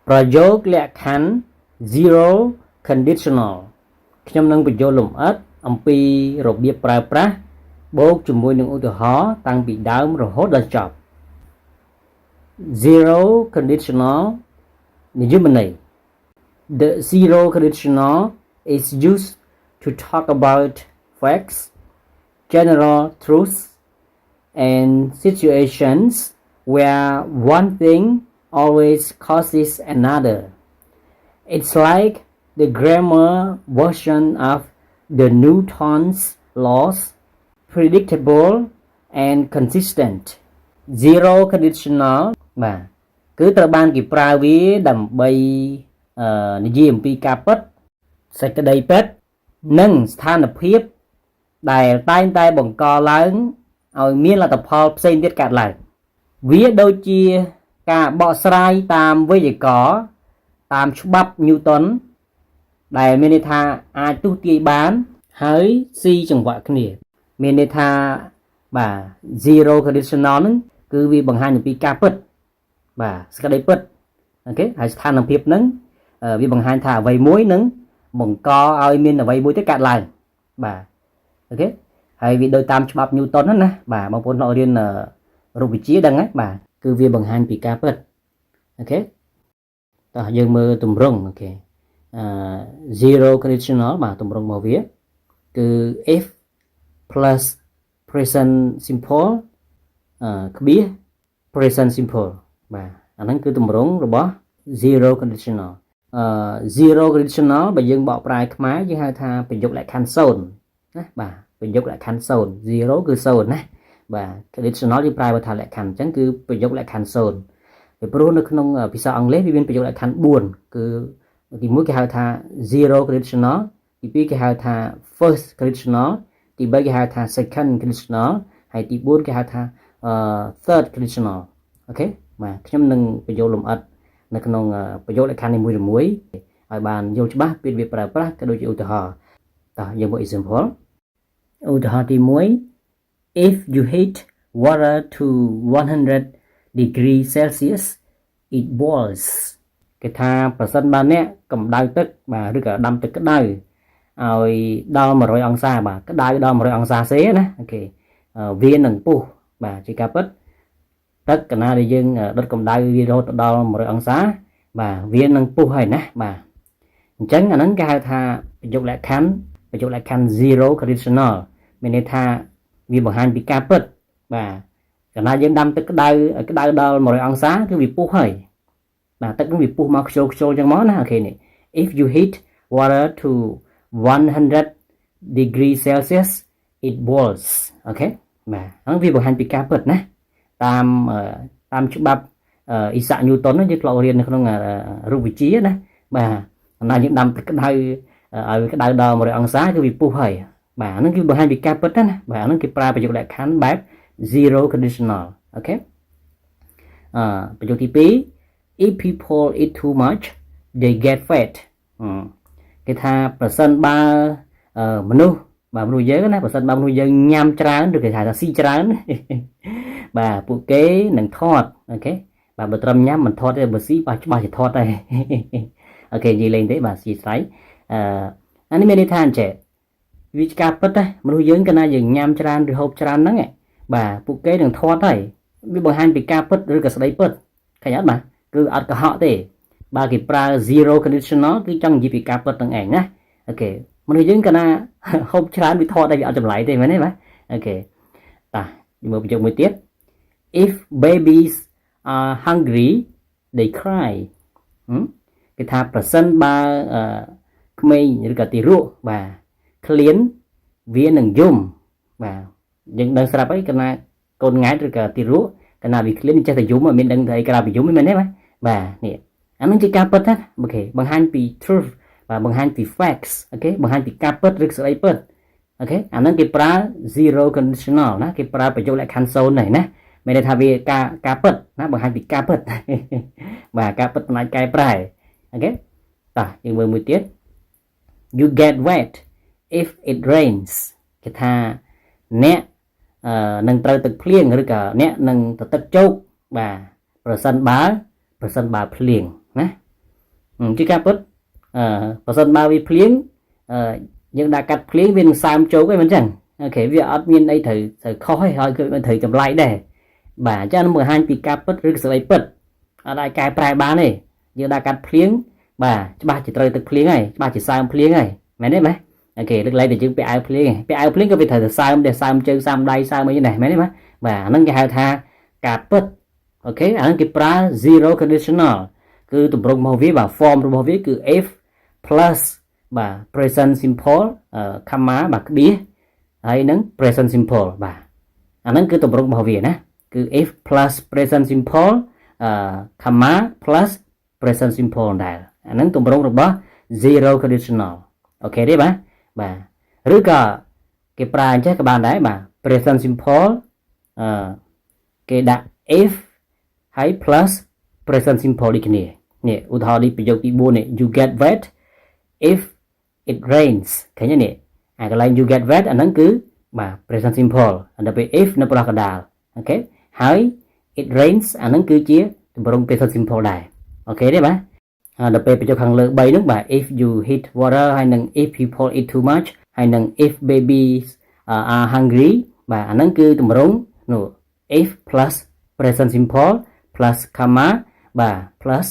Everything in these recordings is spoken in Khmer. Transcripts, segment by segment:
ប្រយោគលក្ខខណ្ឌ zero conditional ខ្ញុំនឹងបញ្ចូលលម្អិតអំពីរបៀបប្រើប្រាស់បូកជាមួយនឹងឧទាហរណ៍តាំងពីដើមរហូតដល់ចប់ zero conditional និយមន័យ The zero conditional is used to talk about facts, general truths, and situations where one thing always causes another. It's like the grammar version of the Newton's laws, predictable and consistent. Zero conditional បាទគឺត្រូវបានគេប្រើវាដើម្បីនិយាយអំពីការពិតសេចក្តីពិតនិងស្ថានភាពដែលតែងតែបង្កឡើងឲ្យមានលទ្ធផលផ្សេងទៀតកើតឡើងវាដូចជាការបកស្រាយតាមវេយ្យាករណ៍តាមច្បាប់ Newton ដែលមានន័យថាអាចទស្សន៍ទាយបានហើយស៊ីចង្វាក់គ្នាមានន័យថាបាទ zero conditional ហ្នឹងគឺវាបង្ហាញអំពីការពិតបាទសេចក្តីពិតអូខេហើយស្ថានភាពហ្នឹងវាបង្ហាញថាអ្វីមួយនឹងបង្កឲ្យមានអ្វីមួយទៅកើតឡើងបាទអូខេហើយវាដូចតាមច្បាប់ Newton ហ្នឹងណាបាទបងប្អូនអ្នករៀនរូបវិទ្យាដឹងហើយបាទគឺវាបង្ហាញពីការពិតអូខេតោះយើងមើលទម្រង់អូខេzero conditional បាទទម្រង់របស់វាគឺ if plus present simple ក្បៀស present simple បាទអាហ្នឹងគឺទម្រង់របស់ zero conditional zero conditional បើយើងបកប្រែខ្មែរយើងហៅថាប្រយោគលក្ខខណ្ឌ0ណាបាទប្រយោគលក្ខខណ្ឌ0 zero គឺ0ណាបាទ conditional យើងប្រែថាលក្ខខណ្ឌអញ្ចឹងគឺប្រយោគលក្ខខណ្ឌ0ពីព្រោះនៅក្នុងភាសាអង់គ្លេសវាមានប្រយោគលក្ខខណ្ឌ4គឺទី1គេហៅថា zero conditional ទី2គេហៅថា first conditional ទី3គេហៅថា second conditional ហើយទី4គេហៅថាthird conditional អូខេបាទខ្ញុំនឹងបញ្ចូលលម្អិតនៅក្នុងប្រយោគលក្ខខណ្ឌនីមួយៗឲ្យបានយល់ច្បាស់ពីវាប្រើប្រាស់ក៏ដូចជាឧទាហរណ៍តោះយើងមើល example ឧទាហរណ៍ទី1 if you heat water to 100 degrees Celsius it boils គេថាប្រសិនបើអ្នកកម្ដៅទឹកបាទឬក៏ដាំទឹកក្ដៅឲ្យដល់100អង្សាបាទក្ដៅដល់100អង្សាសេណាអូខេវានឹងពុះបាទជាការពិតទឹកកាលណាដែលយើងដុតកម្ដៅវារហូតដល់100អង្សាបាទវានឹងពុះហើយណាបាទអញ្ចឹងអាហ្នឹងគេហៅថាប្រយោគលក្ខខណ្ឌ zero conditional មានន័យថាវាបង្ហាញពីការពិតបាទកាលណាយើងដាំទឹកក្ដៅដល់100អង្សាគឺវាពុះហើយបាទទឹកនឹងវាពុះមកខ្ជុលអញ្ចឹងមកណាអូខេនេះ if you heat water to 100 degrees Celsius it boils អូខេបាទហ្នឹងវាបង្ហាញពីការពិតណាតាមច្បាប់អ៊ីសាក់ Newton យើងធ្លាប់រៀននៅក្នុងរូបវិទ្យាណាបាទកាលណាយើងដាំទឹកក្ដៅឲ្យក្ដៅដល់100អង្សាគឺវាពុះហើយបាទហ្នឹងគឺបង្ហាញពីការពិតណាបាទហ្នឹងគេប្រើប្រយោគលក្ខខណ្ឌបែប zero conditional អូខេប្រយោគទី2 if people eat too much they get fat គេថាប្រសិនបើមនុស្សយើងណាប្រសិនបើមនុស្សយើងញ៉ាំច្រើនឬគេហៅថាស៊ីច្រើនបាទពួកគេនឹងថតអូខេបាទបើត្រឹមញ៉ាំមិនថតទេបើស៊ីច្បាស់ជាថតដែរអូខេនិយាយលេងទេបាទស៊ីស្រ័យអានេះមានន័យថាអញ្ចឹងវាជាការពិតណាមនុស្សយើងកាលណាយើងញ៉ាំច្រើនឬហូបច្រើនហ្នឹងបាទពួកគេនឹងថតហើយវាបង្ហាញពីការពិតឬក៏ស្ដីពិតឃើញអត់បាទគឺអត់កុហកទេបើគេប្រើ zero conditional គឺចង់និយាយពីការពិតហ្នឹងឯងណាអូខេមនុស្សយើងកាលណាហូបច្រើនវាថតតែវាអត់ចម្លែកទេមែនទេបាទអូខេតោះមើលប្រយោគមួយទៀត if babies are hungry they cry គេថាប្រសិនបើក្មេងឬក៏ទារកបាទឃ្លានវានឹងយំបាទយើងដឹងស្រាប់ហើយកាលណាកូនង៉ែតឬក៏ទារកកាលណាវាឃ្លានចេះតែយំមិនដឹងថាអីក្រៅពីយំមែនទេបាទនេះអានឹងជាការពិតណាអូខេបង្ហាញពី truth បាទបង្ហាញពី facts អូខេបង្ហាញពីការពិតឬស្ដីពិតអូខេអានឹងគេប្រើ zero conditional ណាគេប្រើប្រយោគលក្ខខណ្ឌ0ហ្នឹងណាមានន័យថាវាការពិតណាបង្ហាញពីការពិតបាទការពិតមិនអាចកែប្រែអូខេតោះយើងមើលមួយទៀត you get wet if it rains គេថាអ្នកនឹងត្រូវទឹកភ្លៀងឬក៏អ្នកនឹងទៅទឹកជោកបាទប្រសិនបើភ្លៀងណា ជាការពិតបើសិនបើវាភ្លៀងយើងដាក់កាត់ភ្លៀងវានឹងសើមជោគឯងមិនចឹងអូខេវាអត់មានអីត្រូវខុសទេហើយគឺមិនត្រូវចម្លែកដែរបាទអញ្ចឹងមើលបង្ហាញពីការពិតឬសេចក្តីពិតអត់អាចកែប្រែបានទេយើងដាក់កាត់ភ្លៀងបាទច្បាស់ជាត្រូវទឹកភ្លៀងហើយច្បាស់ជាសើមភ្លៀងហើយមែនទេម៉េចអូខេលើកលែងតែយើងពាក់អាវភ្លៀងពាក់អាវភ្លៀងក៏វាត្រូវតែសើមដែរសើមជើងសើមដៃសើមអីដែរមែនទេម៉េចបាទអាហ្នឹងគេហៅថាការពិតអូខេអាហ្នឹងគេប្រើ zero conditional គឺទម្រង់របស់វាបាទ form របស់វាគឺ if plus បាទ present simple comma បាទក្បៀសហើយនឹង present simple បាទអាហ្នឹងគឺទម្រង់របស់វាណាគឺ if plus present simple comma plus present simple ដែរអាហ្នឹងទម្រង់របស់ zero conditional អូខេទេបាទឬក៏គេប្រើអញ្ចឹងក៏បានដែរបាទ present simple គេដាក់ if ហើយ plus present simple ដូចគ្នានេះឧទាហរណ៍នេះប្រយោគទី4នេះ you get wet if it rains ឃើញទេនេះអាកន្លែង you get wet អាហ្នឹងគឺបាទ present simple ដល់ពេល if នៅប្រកណ្ដាលអូខេហើយ it rains អាហ្នឹងគឺជាទម្រង់ present simple ដែរអូខេទេបាទដល់ពេលប្រយោគខាងលើ3ហ្នឹងបាទ if you hit water ហើយនឹង if people eat too much ហើយនឹង if babies are hungry បាទអាហ្នឹងគឺទម្រង់នោះ if plus present simple plus comma បាទ plus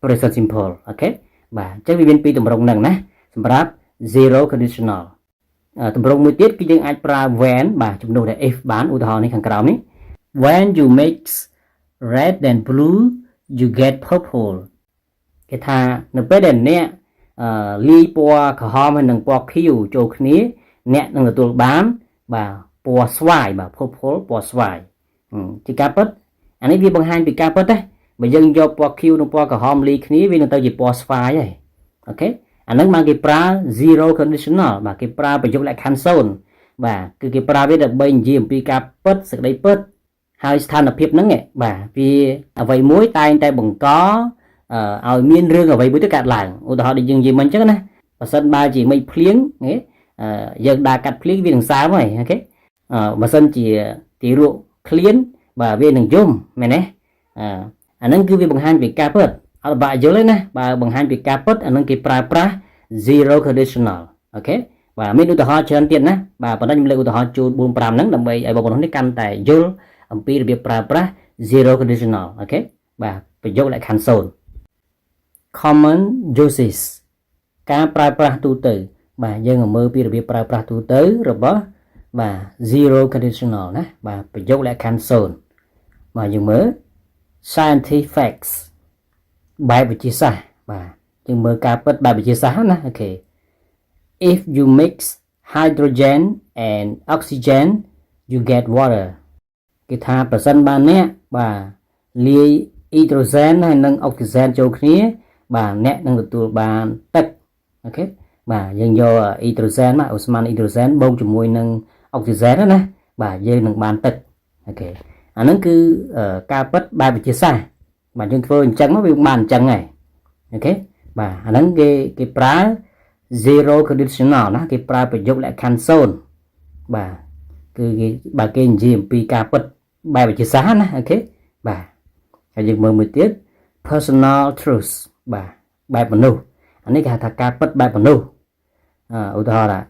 present simple អូខេបាទអញ្ចឹងវាមានពីរទម្រង់ហ្នឹងណាសម្រាប់ zero conditional ទម្រង់មួយទៀតគឺយើងអាចប្រើ when បាទជំនួសតែ if បានឧទាហរណ៍នេះខាងក្រោមនេះ when you mix red and blue you get purple គេថានៅពេលដែលអ្នកលាយពណ៌ក្រហមហើយនិងពណ៌ខៀវចូលគ្នាអ្នកនឹងទទួលបានបាទពណ៌ស្វាយបាទ purple ពណ៌ស្វាយជាការពិតអានេះវាបង្ហាញពីការពិតទេបើយើងយកពណ៌ខៀវនិងពណ៌ក្រហមលាយគ្នាវានឹងទៅជាពណ៌ស្វាយហើយអូខេអាហ្នឹងមកគេប្រើ zero conditional បាទគេប្រើប្រយោគលក្ខខណ្ឌ0បាទគឺគេប្រើវាដើម្បីនិយាយអំពីការពិតសេចក្តីពិតហើយស្ថានភាពហ្នឹងបាទវាអ្វីមួយតែងតែបង្កឲ្យមានរឿងអ្វីមួយទៅកើតឡើងឧទាហរណ៍ដូចយើងនិយាយមិញអញ្ចឹងណាបើសិនបើជាមេឃភ្លៀងយើងដាក់កាត់ភ្លៀងវានឹងសើមហើយអូខេបើសិនជាទីរក់ឃ្លានបាទវានឹងយំមែនទេអាហ្នឹងគឺវាបង្ហាញពីការពិតអត់បាក់យល់ទេណាបើបង្ហាញពីការពិតអាហ្នឹងគេប្រើប្រាស់ zero conditional អូខេបាទមានឧទាហរណ៍ច្រើនទៀតណាបាទប៉ុន្តែខ្ញុំលើកឧទាហរណ៍ជូន 4 5 ហ្នឹងដើម្បីឲ្យបងប្អូននេះកាន់តែយល់អំពីរបៀបប្រើប្រាស់ zero conditional អូខេបាទប្រយោគលក្ខខណ្ឌ0 common uses ការប្រើប្រាស់ទូទៅបាទយើងមើលពីរបៀបប្រើប្រាស់ទូទៅរបស់បាទ zero conditional ណាបាទប្រយោគលក្ខខណ្ឌ0បាទយើងមើល scientific facts បែបវិទ្យាសាស្ត្របាទយើងមើលការពិតបែបវិទ្យាសាស្ត្រណាអូខេ if you mix hydrogen and oxygen you get water គេថាប្រសិនបើអ្នកបាទលាយអ៊ីដ្រូសែនហើយនិងអុកស៊ីសែនចូលគ្នាបាទអ្នកនឹងទទួលបានទឹកអូខេបាទយើងយកអ៊ីដ្រូសែនមកអូស្មန်អ៊ីដ្រូសែនបូកជាមួយនឹងអុកស៊ីសែនណាបាទយើងនឹងបានទឹកអូខេអាហ្នឹងគឺការពិតបែបវិទ្យាសាស្ត្របាទយើងធ្វើអញ្ចឹងមកវាបានអញ្ចឹងហើយអូខេបាទអាហ្នឹងគេប្រើ zero conditional ណាគេប្រើប្រយោគលក្ខខណ្ឌ0បាទគឺគេបើគេនិយាយអំពីការពិតបែបវិទ្យាសាស្ត្រណាអូខេបាទហើយយើងមើលមួយទៀត personal truth បាទបែបមនុស្សអានេះគេហៅថាការពិតបែបមនុស្សឧទាហរណ៍ថា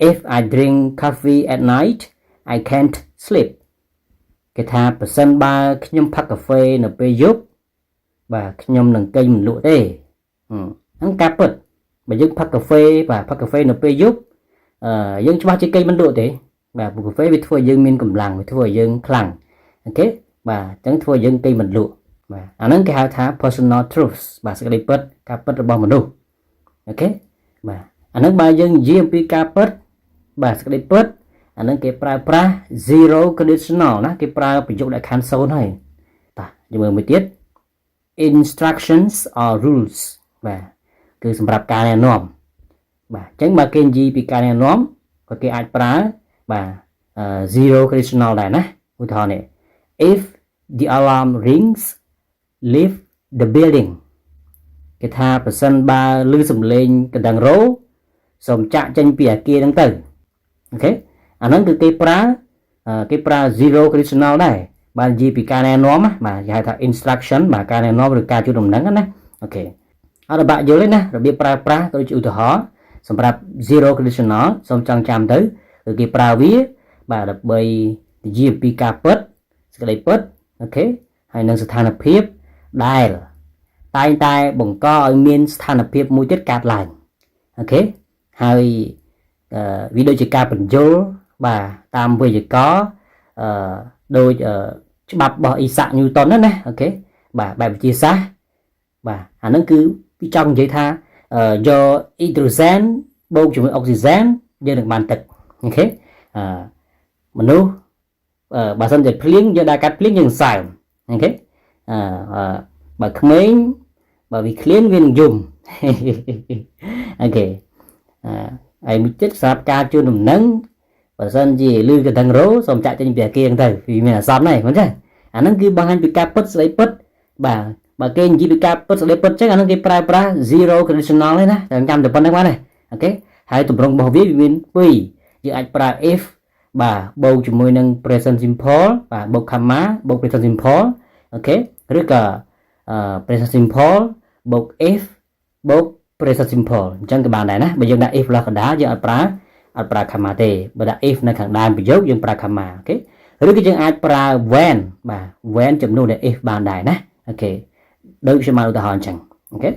if I drink coffee at night I can't sleep គេថាប្រសិនបើខ្ញុំផឹកកាហ្វេនៅពេលយប់បាទខ្ញុំនឹងគេងមិនលក់ទេហ្នឹងការពិតបើយើងផឹកកាហ្វេបាទផឹកកាហ្វេនៅពេលយប់យើងច្បាស់ជាគេងមិនលក់ទេបាទព្រោះកាហ្វេវាធ្វើឲ្យយើងមានកម្លាំងវាធ្វើឲ្យយើងខ្លាំងអូខេបាទអញ្ចឹងធ្វើឲ្យយើងគេងមិនលក់បាទអាហ្នឹងគេហៅថា personal truth បាទសេចក្តីពិតការពិតរបស់មនុស្សអូខេបាទអាហ្នឹងបើយើងនិយាយអំពីការពិតបាទសេចក្តីពិតអាហ្នឹងគេប្រើប្រាស់ zero conditional ណាគេប្រើប្រយោគលក្ខខណ្ឌ0ហើយតោះយើងមើលមួយទៀត instructions or rules បាទគឺសម្រាប់ការណែនាំបាទអញ្ចឹងបើគេនិយាយពីការណែនាំក៏គេអាចប្រើបាទ zero conditional ដែរណាឧទាហរណ៍នេះ if the alarm rings leave the building គេថាប្រសិនបើឮសំឡេងកណ្ដឹងរោសូមចាក់ចេញពីអគារហ្នឹងទៅអូខេអាហ្នឹងគឺគេប្រើ zero conditional ដែរបាទនិយាយពីការណែនាំបាទគេហៅថា instruction បាទការណែនាំឬការជូនដំណឹងណាអូខេ អត់បាក់យល់ទេណារបៀបប្រើប្រាស់ក៏ដូចជាឧទាហរណ៍សម្រាប់ zero conditional សូមចងចាំទៅគឺគេប្រើវាបាទដើម្បីនិយាយអំពីការពិតសេចក្តីពិតអូខេហើយនឹងស្ថានភាពដែលតែងតែបង្កឲ្យមានស្ថានភាពមួយទៀតកើតឡើងអូខេហើយវាដូចជាការបញ្យល់បាទតាមវេយ្យាករណ៍ដូចច្បាប់របស់អ៊ីសាក់ញូតុនណាអូខេបាទបែបវិទ្យាសាស្ត្របាទអាហ្នឹងគឺពីចង់និយាយថាយកអ៊ីដ្រូសែនបូកជាមួយអុកស៊ីសែនយើងនឹងបានទឹកអូខេមនុស្សបើសិនជាភ្លៀងយើងដាក់កាត់ភ្លៀងយើងសើមអូខេបើក្មេងបើវាឃ្លានវានឹងយំអូខេហើយមួយទៀតសម្រាប់ការជូនដំណឹងបើសិនជាលឺកណ្ដឹងរោសូមចាក់ចេញពីអាគារទៅវាមានអាសន្នហើយមិនទេអាហ្នឹងគឺបង្ហាញពីការពិតស្ដីពិតបាទបើគេនិយាយពីការពិតស្ដីពិតចឹងអាហ្នឹងគេប្រើប្រាស់ zero conditional ទេណាតែចាំតែប៉ុណ្្នឹងបានទេអូខេហើយទម្រង់របស់វាមាន2យើងអាចប្រើ if បាទបូកជាមួយនឹង present simple បាទបូក comma បូក present simple អូខេឬក៏present simple បូក if បូក present simple អញ្ចឹងក៏បានដែរណាបើយើងដាក់ if ឡោះកណ្ដាលយើងអត់ប្រើ comma ទេបើដាក់ if នៅខាងដើមប្រយោគយើងប្រើ comma អូខេឬក៏យើងអាចប្រើ when បាទ when ជំនួសនឹង if បានដែរណាអូខេដូចខ្ញុំបានឧទាហរណ៍អញ្ចឹងអូខេ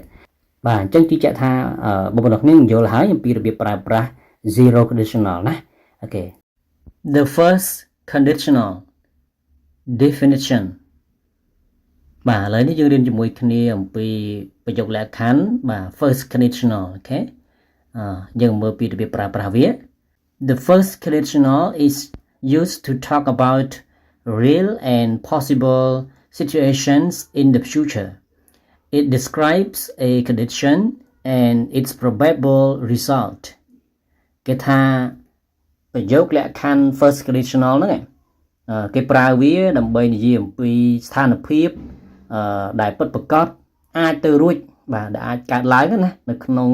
បាទអញ្ចឹងជឿជាក់ថាបងប្អូនគ្នាយល់ហើយអំពីរបៀបប្រើប្រាស់ zero conditional ណាអូខេ The first conditional definition បាទឥឡូវនេះយើងរៀនជាមួយគ្នាអំពីប្រយោគលក្ខខណ្ឌបាទ first conditional អូខេយើងមើលពីរបៀបប្រើប្រាស់វា The first conditional is used to talk about real and possible situations in the future. It describes a condition and its probable result. គេថាប្រយោគលក្ខខណ្ឌ first conditional ហ្នឹងគេប្រើវាដើម្បីនិយាយអំពីស្ថានភាពដែលពិតប្រាកដអាចទៅរួចបាទដែលអាចកើតឡើងណានៅក្នុង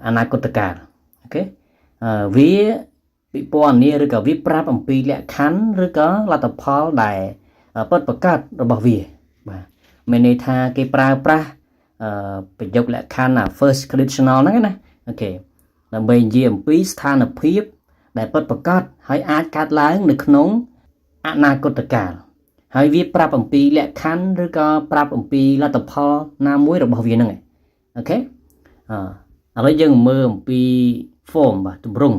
អនាគតកាលអូខេវាពិពណ៌នាឬក៏វាប្រាប់អំពីលក្ខខណ្ឌឬក៏លទ្ធផលដែលពិតប្រាកដរបស់វាបាទមានន័យថាគេប្រើប្រាស់ប្រយោគលក្ខខណ្ឌ first conditional ហ្នឹងណាអូខេដើម្បីនិយាយអំពីស្ថានភាពដែលពិតប្រាកដហើយអាចកើតឡើងនៅក្នុងអនាគតកាលហើយវាប្រាប់អំពីលក្ខខណ្ឌឬក៏ប្រាប់អំពីលទ្ធផលណាមួយរបស់វាហ្នឹងអូខេឥឡូវយើងមើលអំពី form បាទទម្រង់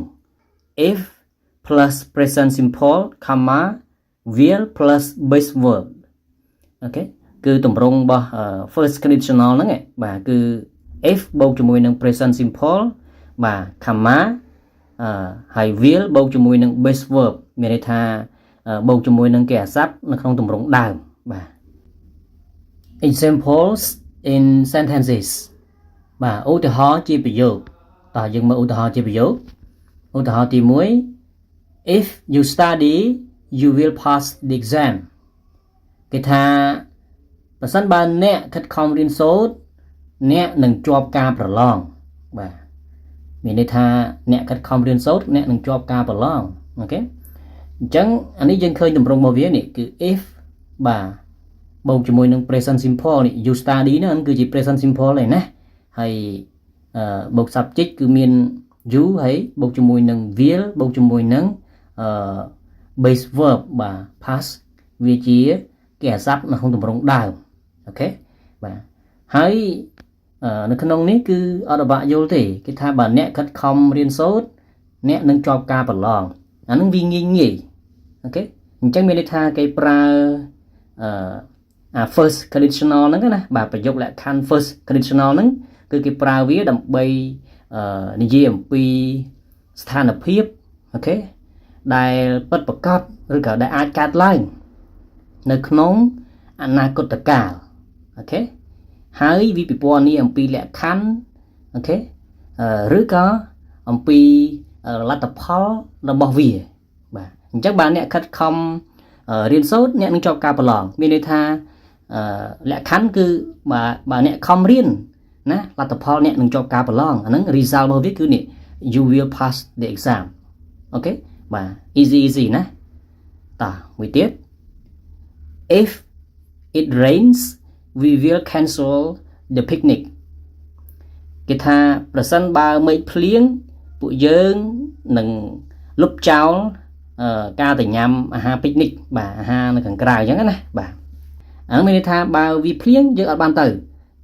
if plus present simple comma will plus base verb អូខេគឺទម្រង់របស់ first conditional ហ្នឹងបាទគឺ if បូកជាមួយនឹង present simple បាទ comma ហើយ will បូកជាមួយនឹង base verb មានន័យថាបូកជាមួយនឹងគេអាស័ព្ទនៅក្នុងទម្រង់ដើមបាទ examples in sentences បាទឧទាហរណ៍ជាប្រយោគតោះយើងមើលឧទាហរណ៍ជាប្រយោគឧទាហរណ៍ទី1 if you study you will pass the exam គេថាប្រសិនបើអ្នកខិតខំរៀនសូត្រអ្នកនឹងជាប់ការប្រឡងបាទមានន័យថាអ្នកខិតខំរៀនសូត្រអ្នកនឹងជាប់ការប្រឡងអូខេអញ្ចឹងអានេះយើងឃើញទម្រង់របស់វានេះគឺ if បាទបូកជាមួយនឹង present simple នេះ you study ហ្នឹងគឺជា present simple ឯណាហើយបូក subject គឺមាន you ហើយបូកជាមួយនឹង will បូកជាមួយនឹងbase verb បាទ past វាជាគេអាស័ព្ទនៅក្នុងទម្រង់ដើមអូខេបាទហើយនៅក្នុងនេះគឺអត់បាក់យល់ទេគេថាបើអ្នកខិតខំរៀនសូត្រអ្នកនឹងជាប់ការប្រឡងអានឹងវាងាយអូខេអញ្ចឹងមានន័យថាគេប្រើfirst conditional ហ្នឹងណាបាទប្រយោគលក្ខខណ្ឌ first conditional ហ្នឹងគឺគេប្រើវាដើម្បីនិយាយអំពីស្ថានភាពអូខេដែលពិតប្រាកដឬក៏ដែលអាចកើតឡើងនៅក្នុងអនាគតកាលអូខេហើយវាពិពណ៌នាអំពីលក្ខខណ្ឌអូខេឬក៏អំពីលទ្ធផលរបស់វាបាទអញ្ចឹងបើអ្នកខិតខំរៀនសូត្រអ្នកនឹងជាប់ការប្រឡងមានន័យថាលក្ខខណ្ឌគឺបើអ្នកខំរៀនណាលទ្ធផលអ្នកនឹងជាប់ការប្រឡងអាហ្នឹង result របស់វាគឺនេះ you will pass the exam អូខេបាទ easy ណាតោះមួយទៀត if it rains we will cancel the picnic គេថាប្រសិនបើមេឃភ្លៀងពួកយើងនឹងលុបចោលការទៅញ៉ាំអាហារពិកនិកបាទអាហារនៅខាងក្រៅអញ្ចឹងណាបាទអានោះមានន័យថាបើវាភ្លៀងយើងអត់បានទៅ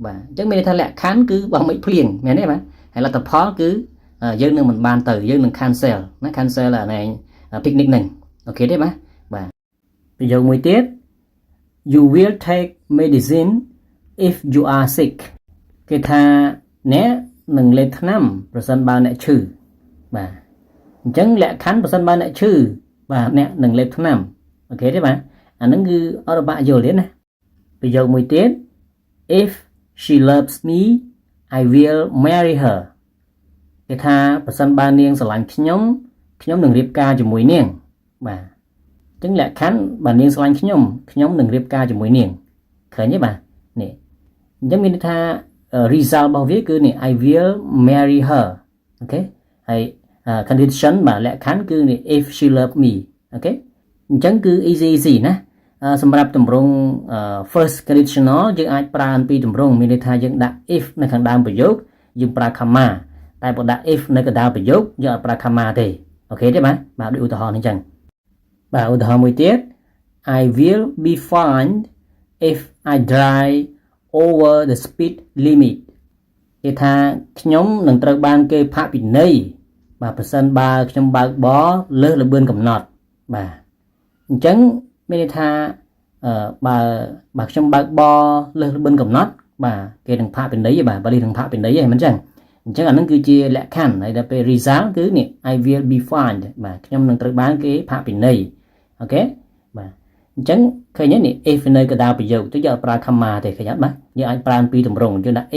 បាទអញ្ចឹងមានន័យថាលក្ខខណ្ឌគឺបើមេឃភ្លៀងមែនទេបាទហើយលទ្ធផលគឺយើងនឹងមិនបានទៅយើងនឹង cancel ណា cancel អានេះ picnic ហ្នឹងអូខេទេបាទប្រយោគមួយទៀត you will take medicine if you are sick គេថាអ្នកនឹងលេបថ្នាំប្រសិនបើអ្នកឈឺបាទអញ្ចឹងលក្ខខណ្ឌប្រសិនបើអ្នកឈឺបាទអ្នកនឹងលេបថ្នាំអូខេទេបាទអាហ្នឹងគឺអត់បាក់យល់ទេណាប្រយោគមួយទៀត if she loves me I will marry her គេថាប្រសិនបើនាងស្រឡាញ់ខ្ញុំនឹងរៀបការជាមួយនាងបាទអញ្ចឹងលក្ខខណ្ឌបើនាងស្រឡាញ់ខ្ញុំនឹងរៀបការជាមួយនាងឃើញទេបាទនេះអញ្ចឹងមានន័យថា result របស់វាគឺនេះ I will marry her អូខេហើយ condition បាទលក្ខខណ្ឌគឺនេះ if she love me អូខេអញ្ចឹងគឺ easy ណាសម្រាប់ទម្រង់ first conditional យើងអាចប្រើអំពីទម្រង់មានន័យថាយើងដាក់ if នៅខាងដើមប្រយោគយើងប្រើ comma តែបើដាក់ if នៅកណ្ដាលប្រយោគយើងអត់ប្រើ comma ទេអូខេទេបាទដូចឧទាហរណ៍នេះអញ្ចឹងបាទឧទាហរណ៍មួយទៀត I will be fined if I drive over the speed limit គេថាខ្ញុំនឹងត្រូវបានគេផាកពិន័យបាទប្រសិនបើខ្ញុំបើកបរលើសល្បឿនកំណត់បាទអញ្ចឹងមានន័យថាបើខ្ញុំបើកបរលើសល្បឿនកំណត់បាទគេនឹងផាកពិន័យបាទប៉ូលីសនឹងផាកពិន័យហ្នឹងមិនអញ្ចឹងអាហ្នឹងគឺជាលក្ខខណ្ឌហើយដល់ពេល result គឺនេះ I will be fined បាទខ្ញុំនឹងត្រូវបានគេផាកពិន័យអូខេបាទអញ្ចឹងឃើញនេះ if នៅកណ្ដាលប្រយោគទៅយើងអត់ប្រើ comma ទេឃើញអត់បាទយើងអាចប្រើពីទម្រង់យើងដាក់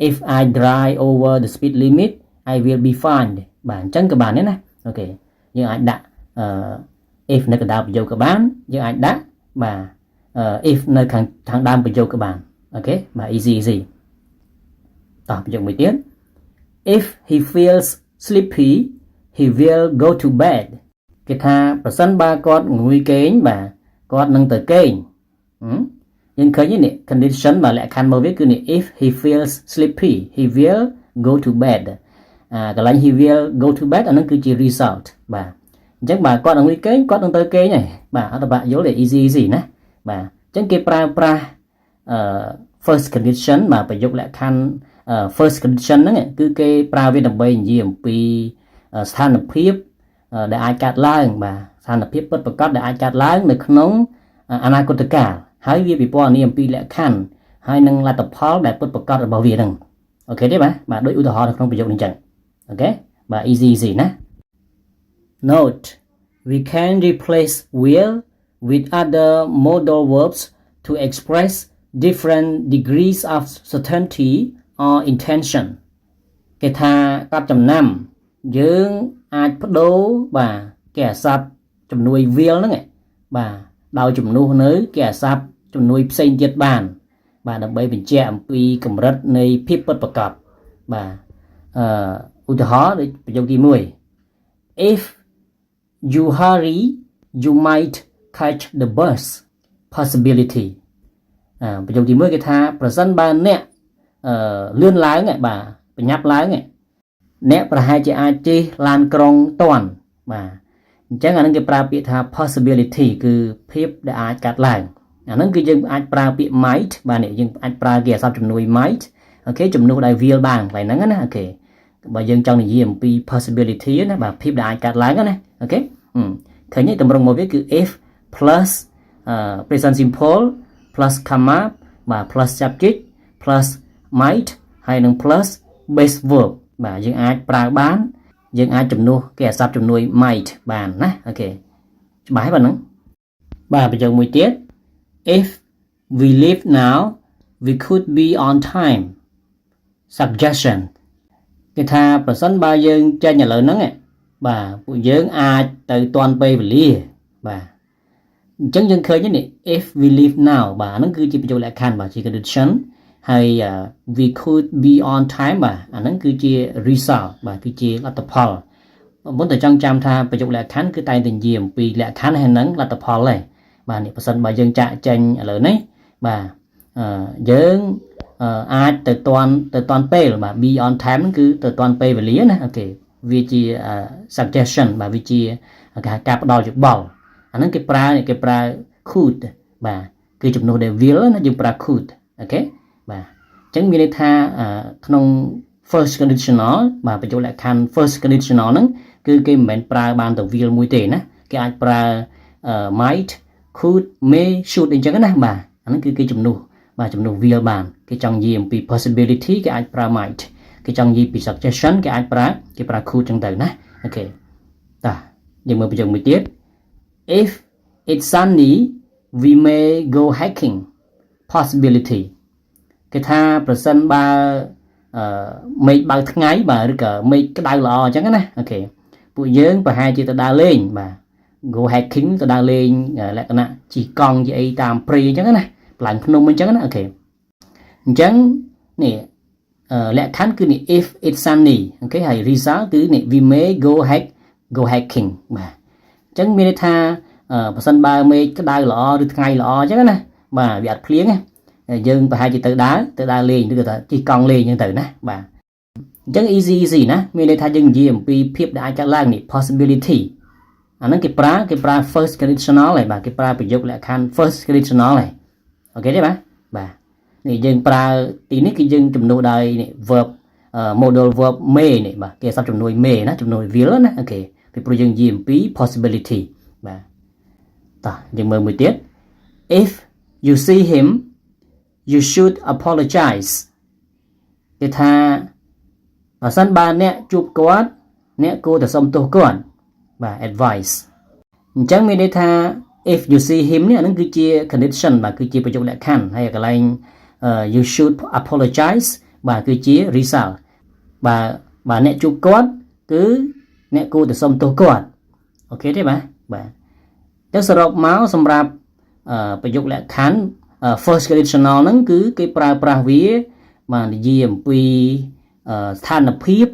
if I drive over the speed limit I will be fined បាទអញ្ចឹងក៏បានដែរណាអូខេយើងអាចដាក់if នៅកណ្ដាលប្រយោគក៏បានយើងអាចដាក់បាទif នៅខាងដើមប្រយោគក៏បានអូខេបាទ easy តោះប្រយោគមួយទៀត if he feels sleepy he will go to bed គេថាប្រសិនបើគាត់ងុយគេងបាទគាត់នឹងទៅគេងយើងឃើញនេះ condition បាទលក្ខខណ្ឌរបស់វាគឺនេះ if he feels sleepy he will go to bed កន្លែង he will go to bed អានឹងគឺជា result បាទអញ្ចឹងបាទគាត់ងុយគេងគាត់នឹងទៅគេងហើយបាទអត់បាក់យល់ទេ easy ណាបាទអញ្ចឹងគេប្រើប្រាស់ first condition បាទប្រយោគលក្ខខណ្ឌfirst condition ហ្នឹងគឺគេប្រើវាដើម្បីនិយាយអំពីស្ថានភាពដែលអាចកើតឡើងបាទស្ថានភាពពិតប្រាកដដែលអាចកើតឡើងនៅក្នុងអនាគតកាលហើយវាពិពណ៌នាអំពីលក្ខខណ្ឌហើយនឹងលទ្ធផលដែលពិតប្រាកដរបស់វាហ្នឹងអូខេទេបាទដូចឧទាហរណ៍នៅក្នុងប្រយោគនេះអញ្ចឹងអូខេបាទ easy ណា Note we can replace will with other modal verbs to express different degrees of certainty or intention គេថាកត់ចំណាំយើងអាចបដូរបាទគេអាស័ព្ទជំនួយ will ហ្នឹងបាទដោយជំនួសនៅគេអាស័ព្ទជំនួយផ្សេងទៀតបានបាទដើម្បីបញ្ជាក់អំពីកម្រិតនៃភាពពិតប្រាកដបាទឧទាហរណ៍ដូចប្រយោគទី1 if you hurry you might catch the bus possibility ប្រយោគទី1គេថាប្រសិនបើអ្នកលឿនឡើងបាទប្រញាប់ឡើងអ្នកប្រហែលជាអាចជិះឡានក្រុងទាន់បាទអញ្ចឹងអានឹងគេប្រើពាក្យថា possibility គឺភាពដែលអាចកើតឡើងអានឹងគឺយើងអាចប្រើពាក្យ might បាទនេះយើងអាចប្រើគេអាស័ព្ទជំនួយ might អូខេជំនួសដោយ will បានកន្លែងហ្នឹងណាអូខេបើយើងចង់និយាយអំពី possibility ណាបាទភាពដែលអាចកើតឡើងណាអូខេឃើញទេតម្រង់មកវាគឺ if plus present simple plus comma បាទ plus subject plus might ហើយនឹង plus base verb បាទយើងអាចប្រើបានយើងអាចជំនួសគេអាស័ព្ទជំនួយ might បានណាអូខេច្បាស់ហើយបាទហ្នឹងបាទប្រយោគមួយទៀត if we leave now we could be on time suggestion គេថាប្រសិនបើយើងចេញឥឡូវហ្នឹងបាទពួកយើងអាចទៅទាន់ពេលវេលាបាទអញ្ចឹងយើងឃើញនេះ if we leave now បាទហ្នឹងគឺជាប្រយោគលក្ខខណ្ឌបាទជា condition ហើយ we could be on time បាទអាហ្នឹងគឺជា result បាទគឺជាលទ្ធផលមុនតែចង់ចាំថាប្រយោគលក្ខខណ្ឌគឺតែងតែនិយាយអំពីលក្ខខណ្ឌហើយនឹងលទ្ធផលទេបាទនេះប្រសិនបើយើងចាក់ចេញឥឡូវនេះបាទយើង អាចទៅតាន់ពេលបាទ be on time ហ្នឹងគឺទៅតាន់ពេលវេលាណាអូខេវាជា suggestion បាទវាជាការផ្ដល់យោបល់អាហ្នឹងគេប្រើ could បាទគឺជំនួសដែល will ណាយើងប្រើ could អូខេបាទអញ្ចឹងមានន័យថាក្នុង first conditional បាទបញ្ចូលលក្ខខណ្ឌ first conditional ហ្នឹងគឺគេមិនមែនប្រើបានទៅ will មួយទេណាគេអាចប្រើ might could may should អញ្ចឹងណាបាទអាហ្នឹងគឺគេជំនួសបាទជំនួស will បានគេចង់និយាយអំពី possibility គេអាចប្រើ might គេចង់និយាយពី suggestion គេអាចប្រើ could អញ្ចឹងទៅណាអូខេតោះយើងមើលប្រយោគមួយទៀត if it's sunny we may go hiking possibility គេថាប្រសិនបើមេឃបើកថ្ងៃបាទឬក៏មេឃក្តៅល្អអញ្ចឹងណាអូខេពួកយើងប្រហែលជាទៅដើរលេងបាទ go hiking ទៅដើរលេងលក្ខណៈជិះកង់ជិះអីតាមព្រៃអញ្ចឹងណាឡើងភ្នំអញ្ចឹងណាអូខេអញ្ចឹងនេះលក្ខខណ្ឌគឺនេះ if it's sunny អូខេហើយ result គឺនេះ we may go hiking បាទអញ្ចឹងមានន័យថាប្រសិនបើមេឃក្តៅល្អឬថ្ងៃល្អអញ្ចឹងណាបាទវាអត់ភ្លៀងណាយើងប្រហែលជាទៅដើរលេងឬក៏ទៅជិះកង់លេងអញ្ចឹងទៅណាបាទអញ្ចឹង easy ណាមានន័យថាយើងនិយាយអំពីភាពដែលអាចកើតឡើងនេះ possibility អាហ្នឹងគេប្រើ first conditional ហើយបាទគេប្រើប្រយោគលក្ខខណ្ឌ first conditional ហើយអូខេទេបាទនេះយើងប្រើទីនេះគឺយើងជំនួសដោយនេះ verb modal verb may នេះបាទគេសព្ទជំនួយ may ណាជំនួយ will ណាអូខេពីព្រោះយើងនិយាយអំពី possibility បាទតោះយើងមើលមួយទៀត if you see him you should apologize គេថាបើសិនបើអ្នកជួបគាត់អ្នកគួរតែសុំទោសគាត់បាទ advice អញ្ចឹងមានន័យថា if you see him នេះអានឹងគឺជា condition បាទគឺជាប្រយោគលក្ខខណ្ឌហើយកន្លែងyou should apologize បាទគឺជា result បាទអ្នកជួបគាត់គឺអ្នកគួរតែសុំទោសគាត់អូខេទេបាទទៅសរុបមកសម្រាប់ប្រយោគលក្ខខណ្ឌ first conditional ហ្នឹងគឺគេប្រើប្រាស់វាបាទនិយាយអំពីស្ថានភាព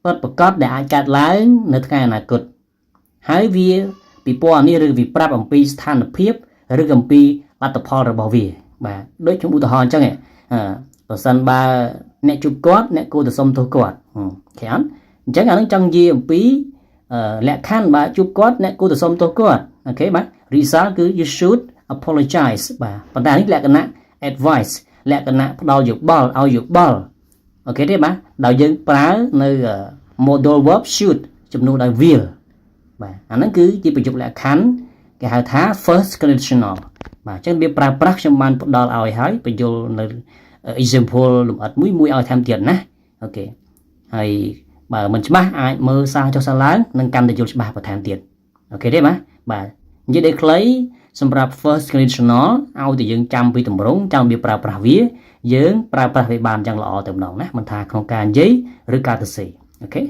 ពិតប្រាកដដែលអាចកើតឡើងនៅថ្ងៃអនាគតហើយវាពិព័រណ៍នេះឬវាប្រាប់អំពីស្ថានភាពឬអំពីលទ្ធផលរបស់វាបាទដូចខ្ញុំឧទាហរណ៍អញ្ចឹងប្រសិនបើអ្នកជួបគាត់អ្នកគួរតែសុំទោសគាត់អូខេអត់អញ្ចឹងអានឹងចង់និយាយអំពីលក្ខខណ្ឌបាទជួបគាត់អ្នកគួរតែសុំទោសគាត់អូខេបាទ result គឺ you should apologize បាទប៉ុន្តែនេះលក្ខណៈ advice លក្ខណៈផ្ដល់យោបល់ឲ្យយោបល់អូខេទេបាទដោយយើងប្រើនៅ modal verb should ជំនួសដោយ will បាទអាហ្នឹងគឺជាប្រយោគលក្ខខណ្ឌគេហៅថា first conditional បាទអញ្ចឹងវាប្រើប្រាស់ខ្ញុំបានផ្ដល់ឲ្យហើយបញ្យល់នៅ example លម្អិតមួយឲ្យថែមទៀតណាអូខេហើយបើមិនច្បាស់អាចមើលសារចុះសារឡើងនឹងកាន់តែយល់ច្បាស់បន្ថែមទៀតអូខេទេបាទនិយាយដូចខ្លីសម្រាប់ first conditional ឲ្យតែយើងចាំពីទម្រង់ចាំវាប្រើប្រាស់វាយើងប្រើប្រាស់វាបានយ៉ាងល្អតែម្ដងណាមិនថាក្នុងការនិយាយឬការសរសេរអូខេ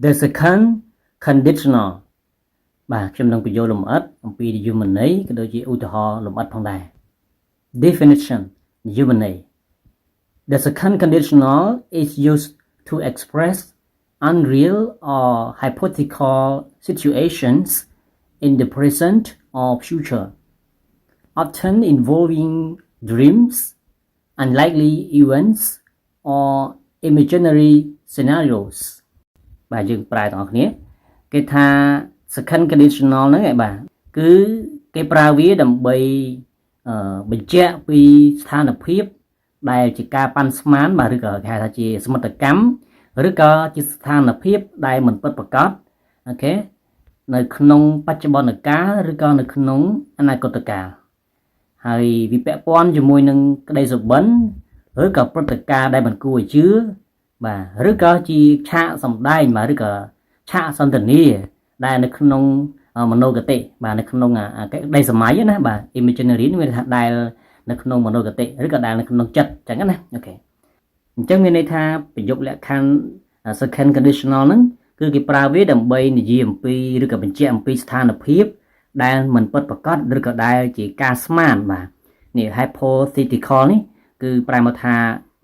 the second conditional បាទខ្ញុំនឹងបញ្យល់លម្អិតអំពីនិយមន័យក៏ដូចជាឧទាហរណ៍លម្អិតផងដែរ definition និយមន័យ the second conditional is used to express unreal or hypothetical situations in the present or future, often involving dreams, unlikely events, or imaginary scenarios. បាទយើងប្រើទាំងអស់គ្នាគេថា second conditional ហ្នឹងឯបាទគឺគេប្រើវាដើម្បីបញ្ជាក់ពីស្ថានភាពដែលជាការប៉ាន់ស្មានបាទឬក៏គេហៅថាជាសមិទ្ធកម្មឬក៏ជាស្ថានភាពដែលមិនពិតប្រាកដអូខេនៅក្នុងបច្ចុប្បន្នកាលឬក៏នៅក្នុងអនាគតកាលហើយវាពាក់ព័ន្ធជាមួយនឹងក្តីសុបិនឬក៏ព្រឹត្តិការណ៍ដែលមិនគួរឲ្យជឿបាទឬក៏ជាឆាកសម្ដែងបាទឬក៏ឆាកសន្ទនាដែលនៅក្នុងមនោគតិបាទនៅក្នុងក្តីសម័យណាបាទ imaginary មានន័យថាដែលនៅក្នុងមនោគតិឬក៏ដែលនៅក្នុងចិត្តអញ្ចឹងណាអូខេអញ្ចឹងមានន័យថាប្រយោគលក្ខខណ្ឌ second conditional ហ្នឹងគឺគេប្រើវាដើម្បីនិយាយអំពីឬក៏បញ្ជាក់អំពីស្ថានភាពដែលមិនពិតប្រាកដឬក៏ដែលជាការស្មានបាទនេះ hypothetical នេះគឺប្រែមកថា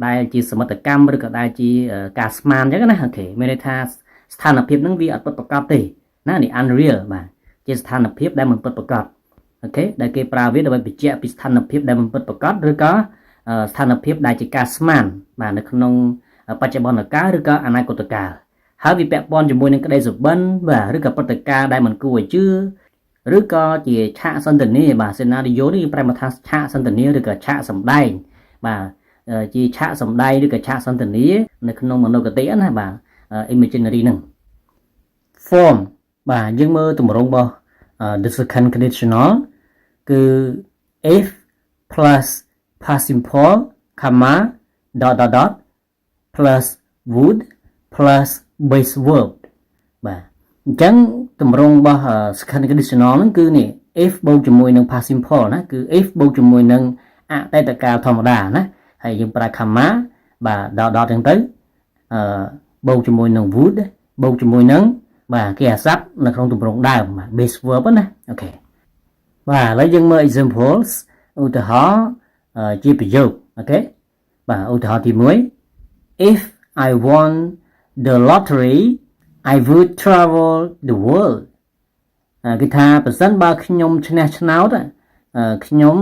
ដែលជាសមិទ្ធកម្មឬក៏ដែលជាការស្មានអញ្ចឹងណាអូខេមានន័យថាស្ថានភាពហ្នឹងវាអត់ពិតប្រាកដទេណានេះ unreal បាទជាស្ថានភាពដែលមិនពិតប្រាកដអូខេដែលគេប្រើវាដើម្បីបញ្ជាក់ពីស្ថានភាពដែលមិនពិតប្រាកដឬក៏ ស្ថានភាពដែលជាការស្មានបាទនៅក្នុងបច្ចុប្បន្នកាលឬក៏អនាគតកាលហើយវាពាក់ព័ន្ធជាមួយនឹងក្តីសុបិនបាទឬក៏ព្រឹត្តិការណ៍ដែលមិនគួរឲ្យជឿឬក៏ជាឆាកសន្ទនាបាទ scenario នេះប្រែមកថាឆាកសន្ទនាឬក៏ឆាកសម្ដែងបាទជាឆាកសម្ដែងឬក៏ឆាកសន្ទនានៅក្នុងមនោគតិណាបាទ imaginary ហ្នឹង form បាទយើងមើលទម្រង់របស់ the second conditional គឺ if plus past simple comma dot plus would plus base verb បាទអញ្ចឹងទម្រង់របស់ second conditional ហ្នឹងគឺនេះ if បូកជាមួយនឹង past simple ណាគឺ if បូកជាមួយនឹងអតីតកាលធម្មតាណាហើយយើងប្រើ comma បាទ dot អញ្ចឹងទៅបូកជាមួយនឹង would បូកជាមួយនឹងបាទគេអាស័ព្ទនៅក្នុងទម្រង់ដើមបាទ base verb ណាអូខេបាទឥឡូវយើងមើល examples ឧទាហរណ៍ជាប្រយោគអូខេបាទឧទាហរណ៍ទី1 if I won the lottery I would travel the world គឺថាប្រសិនបើខ្ញុំឈ្នះឆ្នោតខ្ញុំ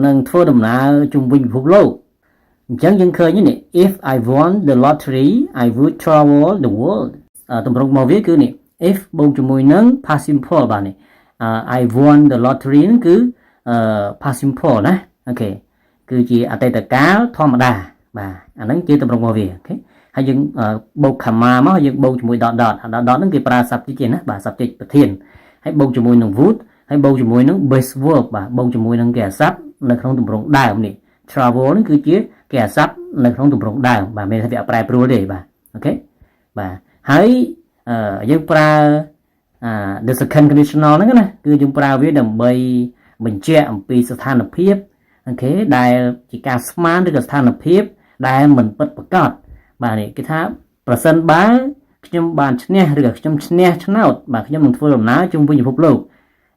នឹងធ្វើដំណើរជុំវិញពិភពលោកអញ្ចឹងយើងឃើញនេះ if I won the lottery I would travel the world ទម្រង់មកវាគឺនេះ if បូកជាមួយនឹង past simple បាទនេះ I won the lottery ហ្នឹងគឺpast simple ណាអូខេគឺជាអតីតកាលធម្មតាបាទអាហ្នឹងជាទម្រង់មកវាអូខេហើយយើងបូក comma មកយើងបូកជាមួយ dot ហ្នឹងគេប្រើ subject ណាបាទ subject ប្រធានហើយបូកជាមួយនឹង would ហើយបូកជាមួយនឹង base verb បាទបូកជាមួយនឹងគេអាស័ព្ទនៅក្នុងទម្រង់ដើមនេះ travel ហ្នឹងគឺជាគេអាស័ព្ទនៅក្នុងទម្រង់ដើមបាទមានថាវាប្រែប្រួលទេបាទអូខេបាទហើយយើងប្រើ the second conditional ហ្នឹងណាគឺយើងប្រើវាដើម្បីបញ្ជាក់អំពីស្ថានភាពអូខេដែលជាការស្មានឬក៏ស្ថានភាពដែលមិនពិតប្រាកដបាទនេះគេថាប្រសិនបើខ្ញុំបានឈ្នះឬក៏ខ្ញុំឈ្នះឆ្នោតបាទខ្ញុំនឹងធ្វើដំណើរជុំវិញពិភពលោក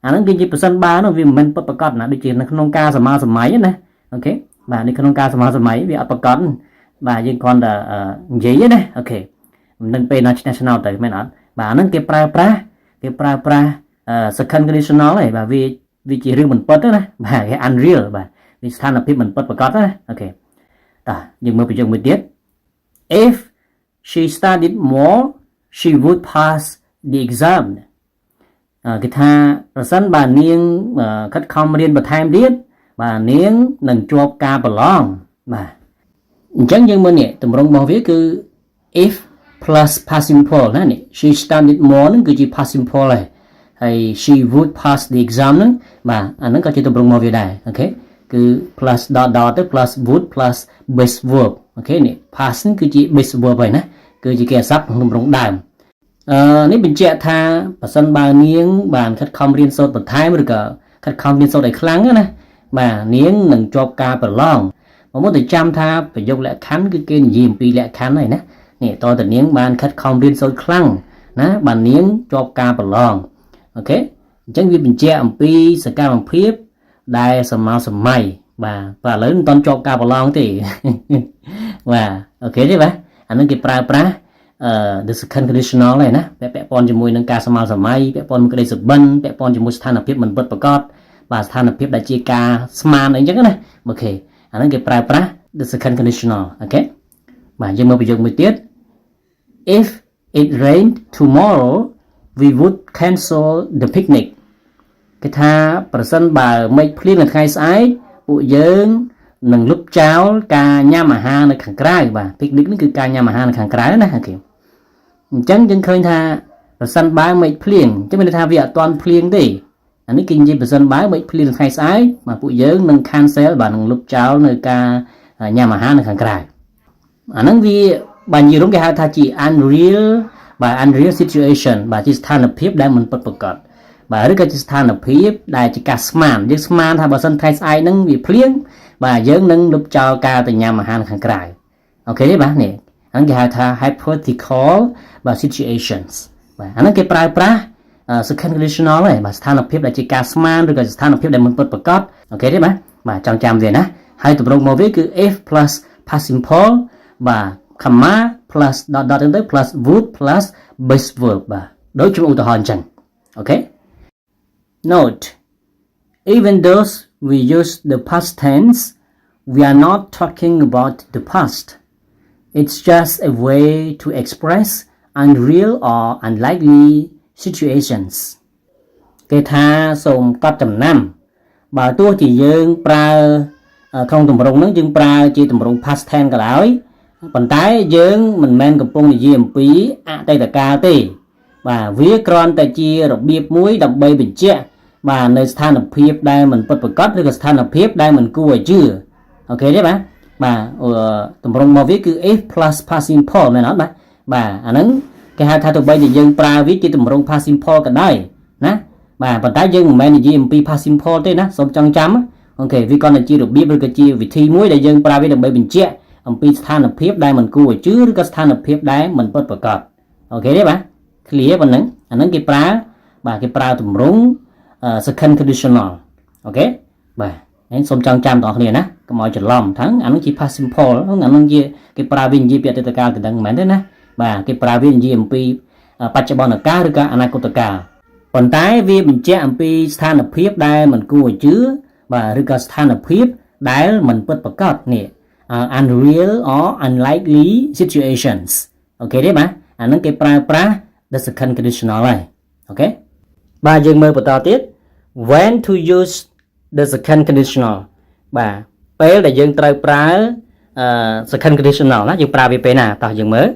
អាហ្នឹងគឺជាប្រសិនបើនោះវាមិនមែនពិតប្រាកដណាដូចជានៅក្នុងការសមាសម័យណាអូខេបាទនៅក្នុងការសមាសម័យវាអត់ប្រាកដបាទយើងគ្រាន់តែនិយាយណាអូខេមិនដឹងពេលណាឈ្នះឆ្នោតទៅមែនអត់បាទអាហ្នឹងគេប្រើប្រាស់ second conditional ឯងបាទវាជារឿងមិនពិតណាបាទគេ unreal បាទវាស្ថានភាពមិនពិតប្រាកដណាអូខេតើយើងមើលប្រយោគមួយទៀត if she studied more she would pass the exam គេថាប្រសិនបើនាងខិតខំរៀនបន្ថែមទៀតបាទនាងនឹងជាប់ការប្រឡងបាទអញ្ចឹងយើងមើលនេះទម្រង់របស់វាគឺ if plus past simple ណានេះ she studied more ហ្នឹងគឺជា past simple ហើយ she would pass the exam ហ្នឹងបាទអាហ្នឹងក៏ជាទម្រង់មកវាដែរអូខេគឺ plus dot ទៅ plus would plus base verb អូខេនេះ pass ហ្នឹងគឺជា base verb ហើយណាគឺជាគេអាស័ព្ទក្នុងទម្រង់ដើមនេះបញ្ជាក់ថាប្រសិនបើនាងបានខិតខំរៀនសូត្របន្ថែមឬក៏ខិតខំរៀនសូត្រឲ្យខ្លាំងណាបាទនាងនឹងជាប់ការប្រឡងមកទៅចាំថាប្រយោគលក្ខខណ្ឌគឺគេនិយាយអំពីលក្ខខណ្ឌហើយណានេះតើតើនាងបានខិតខំរៀនសូត្រខ្លាំងណាបាននាងជាប់ការប្រឡងអូខេអញ្ចឹងវាបញ្ជាក់អំពីសកម្មភាពដែលសមាសម័យបាទឥឡូវមិនតន់ជាប់ការប្រឡងទេបាទអូខេទេបាទអានឹងគេប្រើប្រាស់the second conditional ហ្នឹងណាពាក់ព័ន្ធជាមួយនឹងការសមាសម័យពាក់ព័ន្ធមួយក្តីសុបិនពាក់ព័ន្ធជាមួយស្ថានភាពមិនពិតប្រាកដបាទស្ថានភាពដែលជាការស្មានអីចឹងណាអូខេអាហ្នឹងគេប្រើប្រាស់ the second conditional អូខេបាទយើងមើលប្រយោគមួយទៀត if it rained tomorrow we would cancel the picnic គេថាប្រសិនបើមេឃភ្លៀងនៅថ្ងៃស្អែកពួកយើងនឹងលុបចោលការញ៉ាំអាហារនៅខាងក្រៅបាទ picnic នេះគឺការញ៉ាំអាហារនៅខាងក្រៅណាអូខេអញ្ចឹងយើងឃើញថាប្រសិនបើមេឃភ្លៀងអញ្ចឹងមានន័យថាវាអត់ទាន់ភ្លៀងទេអានេះគេនិយាយប្រសិនបើមេឃភ្លៀងនៅថ្ងៃស្អែកបាទពួកយើងនឹង cancel បាទនឹងលុបចោលនៅការញ៉ាំអាហារនៅខាងក្រៅអាហ្នឹងវាបាទនិយាយរួមគេហៅថាជា unreal បាទ unreal situation បាទជាស្ថានភាពដែលមិនពិតប្រាកដបាទឬក៏ជាស្ថានភាពដែលជាការស្មានយើងស្មានថាបើសិនថ្ងៃស្អែកហ្នឹងវាភ្លៀងបាទយើងនឹងលុបចោលការទៅញ៉ាំអាហារខាងក្រៅអូខេទេបាទនេះហ្នឹងគេហៅថា hypothetical បាទ situations បាទអាហ្នឹងគេប្រើប្រាស់ second conditional ហ្នឹងបាទស្ថានភាពដែលជាការស្មានឬក៏ស្ថានភាពដែលមិនពិតប្រាកដអូខេទេបាទចង់ចាំវាណាហើយទម្រង់មកវាគឺ if plus past simple បាទ comma plus dot ទៅ plus would plus base verb បាទដូចជាឧទាហរណ៍អញ្ចឹងអូខេ note even though we use the past tense we are not talking about the past. It's just a way to express unreal or unlikely situations គេថាសូមកត់ចំណាំបើទោះជាយើងប្រើក្នុងទម្រង់ហ្នឹងយើងប្រើជាទម្រង់ past tense ក៏ដោយប៉ុន្តែយើងមិនមែនកំពុងនិយាយអំពីអតីតកាលទេបាទវាគ្រាន់តែជារបៀបមួយដើម្បីបញ្ជាក់បាទនៅស្ថានភាពដែលមិនពិតប្រាកដឬក៏ស្ថានភាពដែលមិនគួរឲ្យជឿអូខេទេបាទទម្រង់មកវាគឺ if plus past simple មែនអត់បាទអាហ្នឹងគេហៅថាទោះបីជាយើងប្រើវាជាទម្រង់ past simple ក៏ដោយណាបាទប៉ុន្តែយើងមិនមែននិយាយអំពី past simple ទេណាសូមចងចាំអូខេវាគ្រាន់តែជារបៀបឬក៏ជាវិធីមួយដែលយើងប្រើវាដើម្បីបញ្ជាក់អំពីស្ថានភាពដែលមិនគួរឲ្យជឿឬក៏ស្ថានភាពដែលមិនពិតប្រាកដអូខេទេបាទ clear ប៉ុណ្ណឹងអាហ្នឹងគេប្រើបាទគេប្រើទម្រង់ second conditional អូខេបាទហើយសូមចងចាំបងប្អូនគ្នាណាកុំឲ្យច្រឡំថាអាហ្នឹងជា past simple អាហ្នឹងជាគេប្រើវានិយាយពីអតីតកាលទៅដឹងមិនមែនទេណាបាទគេប្រើវានិយាយអំពីបច្ចុប្បន្នកាលឬក៏អនាគតកាលប៉ុន្តែវាបញ្ជាក់អំពីស្ថានភាពដែលមិនគួរឲ្យជឿបាទឬក៏ស្ថានភាពដែលមិនពិតប្រាកដនេះ unreal or unlikely situations អូខេទេបាទអាហ្នឹងគេប្រើប្រាស់ the second conditional ហើយអូខេបាទយើងមើលបន្តទៀត when to use the second conditional បាទពេលដែលយើងត្រូវប្រើ second conditional ណាយើងប្រើវាពេលណាតោះយើងមើល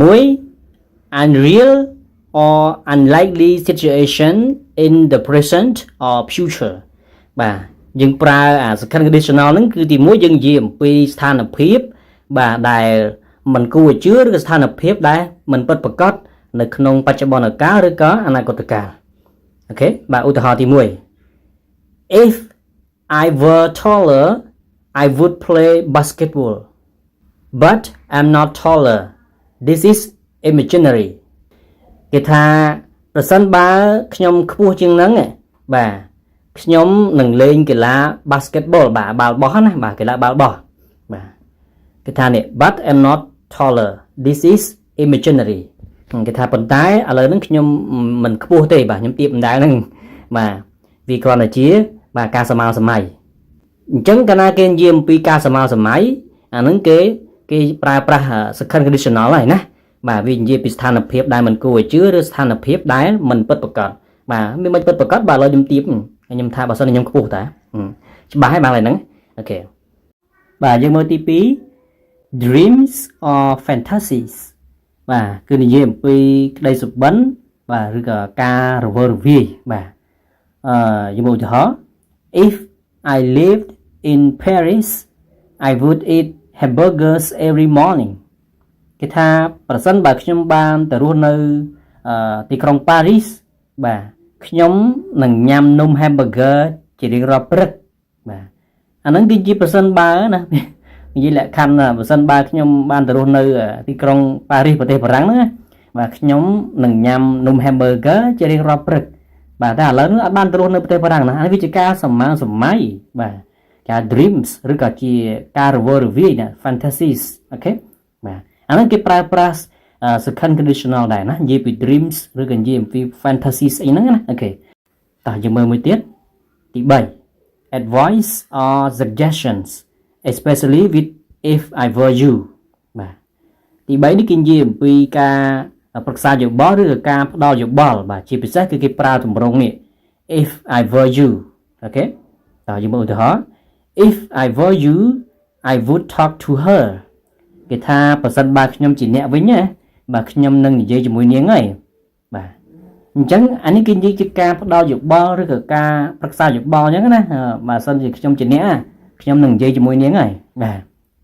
មួយ unreal or unlikely situation in the present or future បាទយើងប្រើអា second conditional ហ្នឹងគឺទីមួយយើងនិយាយអំពីស្ថានភាពបាទដែលមិនគួរឲ្យជឿឬក៏ស្ថានភាពដែលមិនពិតប្រាកដនៅក្នុងបច្ចុប្បន្នកាលឬក៏អនាគតកាលអូខេបាទឧទាហរណ៍ទី1 if I were taller I would play basketball but I'm not taller this is imaginary គេថាប្រសិនបើខ្ញុំខ្ពស់ជាងហ្នឹងបាទខ្ញុំនឹងលេងកីឡា basketball បាទបាល់បោះណាបាទកីឡាបាល់បោះបាទគេថានេះ but I'm not taller this is imaginary គេថាប៉ុន្តែឥឡូវហ្នឹងខ្ញុំមិនខ្ពស់ទេបាទខ្ញុំទៀបម្ដងហ្នឹងបាទវាគ្រាន់តែជាបាទការសម័យសម័យអញ្ចឹងកាលណាគេនិយាយអំពីការសម័យសម័យអាហ្នឹងគេប្រើប្រាស់ second conditional ហើយណាបាទវានិយាយពីស្ថានភាពដែលមិនគួរឲ្យជឿឬស្ថានភាពដែលមិនពិតប្រាកដបាទមានមិនពិតប្រាកដបាទឥឡូវខ្ញុំទៀបខ្ញុំថាបើសិនខ្ញុំខ្ពស់តាច្បាស់ហើយបាទហ្នឹងអូខេបាទយើងមើលទី2 dreams or fantasies បាទគឺនិយាយអំពីក្តីសុបិនបាទឬក៏ការរវើរវាយបាទយើងមើលឧទាហរណ៍ if I lived in Paris I would eat hamburgers every morning គេថាប្រសិនបើខ្ញុំបានទៅរស់នៅទីក្រុងប៉ារីសបាទខ្ញុំនឹងញ៉ាំនំ hamburger ជារៀងរាល់ព្រឹកបាទអាហ្នឹងគឺជាប្រសិនបើណានិយាយលក្ខខណ្ឌប្រសិនបើខ្ញុំបានទៅរស់នៅទីក្រុងប៉ារីសប្រទេសបារាំងហ្នឹងបាទខ្ញុំនឹងញ៉ាំនំ hamburger ជារៀងរាល់ព្រឹកបាទតែឥឡូវនេះអត់បានទៅរស់នៅប្រទេសបារាំងណាអានេះវាជាការសម័យសម័យបាទការ dreams ឬក៏ជាការរវើរវាយណា fantasies អូខេបាទអាហ្នឹងគេប្រើប្រាស់ second conditional ដែរណានិយាយពី dreams ឬក៏និយាយអំពី fantasies អីហ្នឹងណាអូខេតោះយើងមើលមួយទៀតទី3 advice or suggestions especially with if I were you បាទទី3នេះគេនិយាយអំពីការប្រឹក្សាយោបល់ឬក៏ការផ្ដល់យោបល់បាទជាពិសេសគឺគេប្រើទម្រង់នេះ if I were you អូខេតើយើងមើលឧទាហរណ៍ if I were you I would talk to her គេថាប្រសិនបើខ្ញុំជាអ្នកវិញណាបាទខ្ញុំនឹងនិយាយជាមួយនាងហើយបាទអញ្ចឹងអានេះគេនិយាយជាការផ្ដល់យោបល់ឬក៏ការប្រឹក្សាយោបល់អញ្ចឹងណាបើសិនជាខ្ញុំជាអ្នកខ្ញុំនឹងនិយាយជាមួយនាងហើយបាទ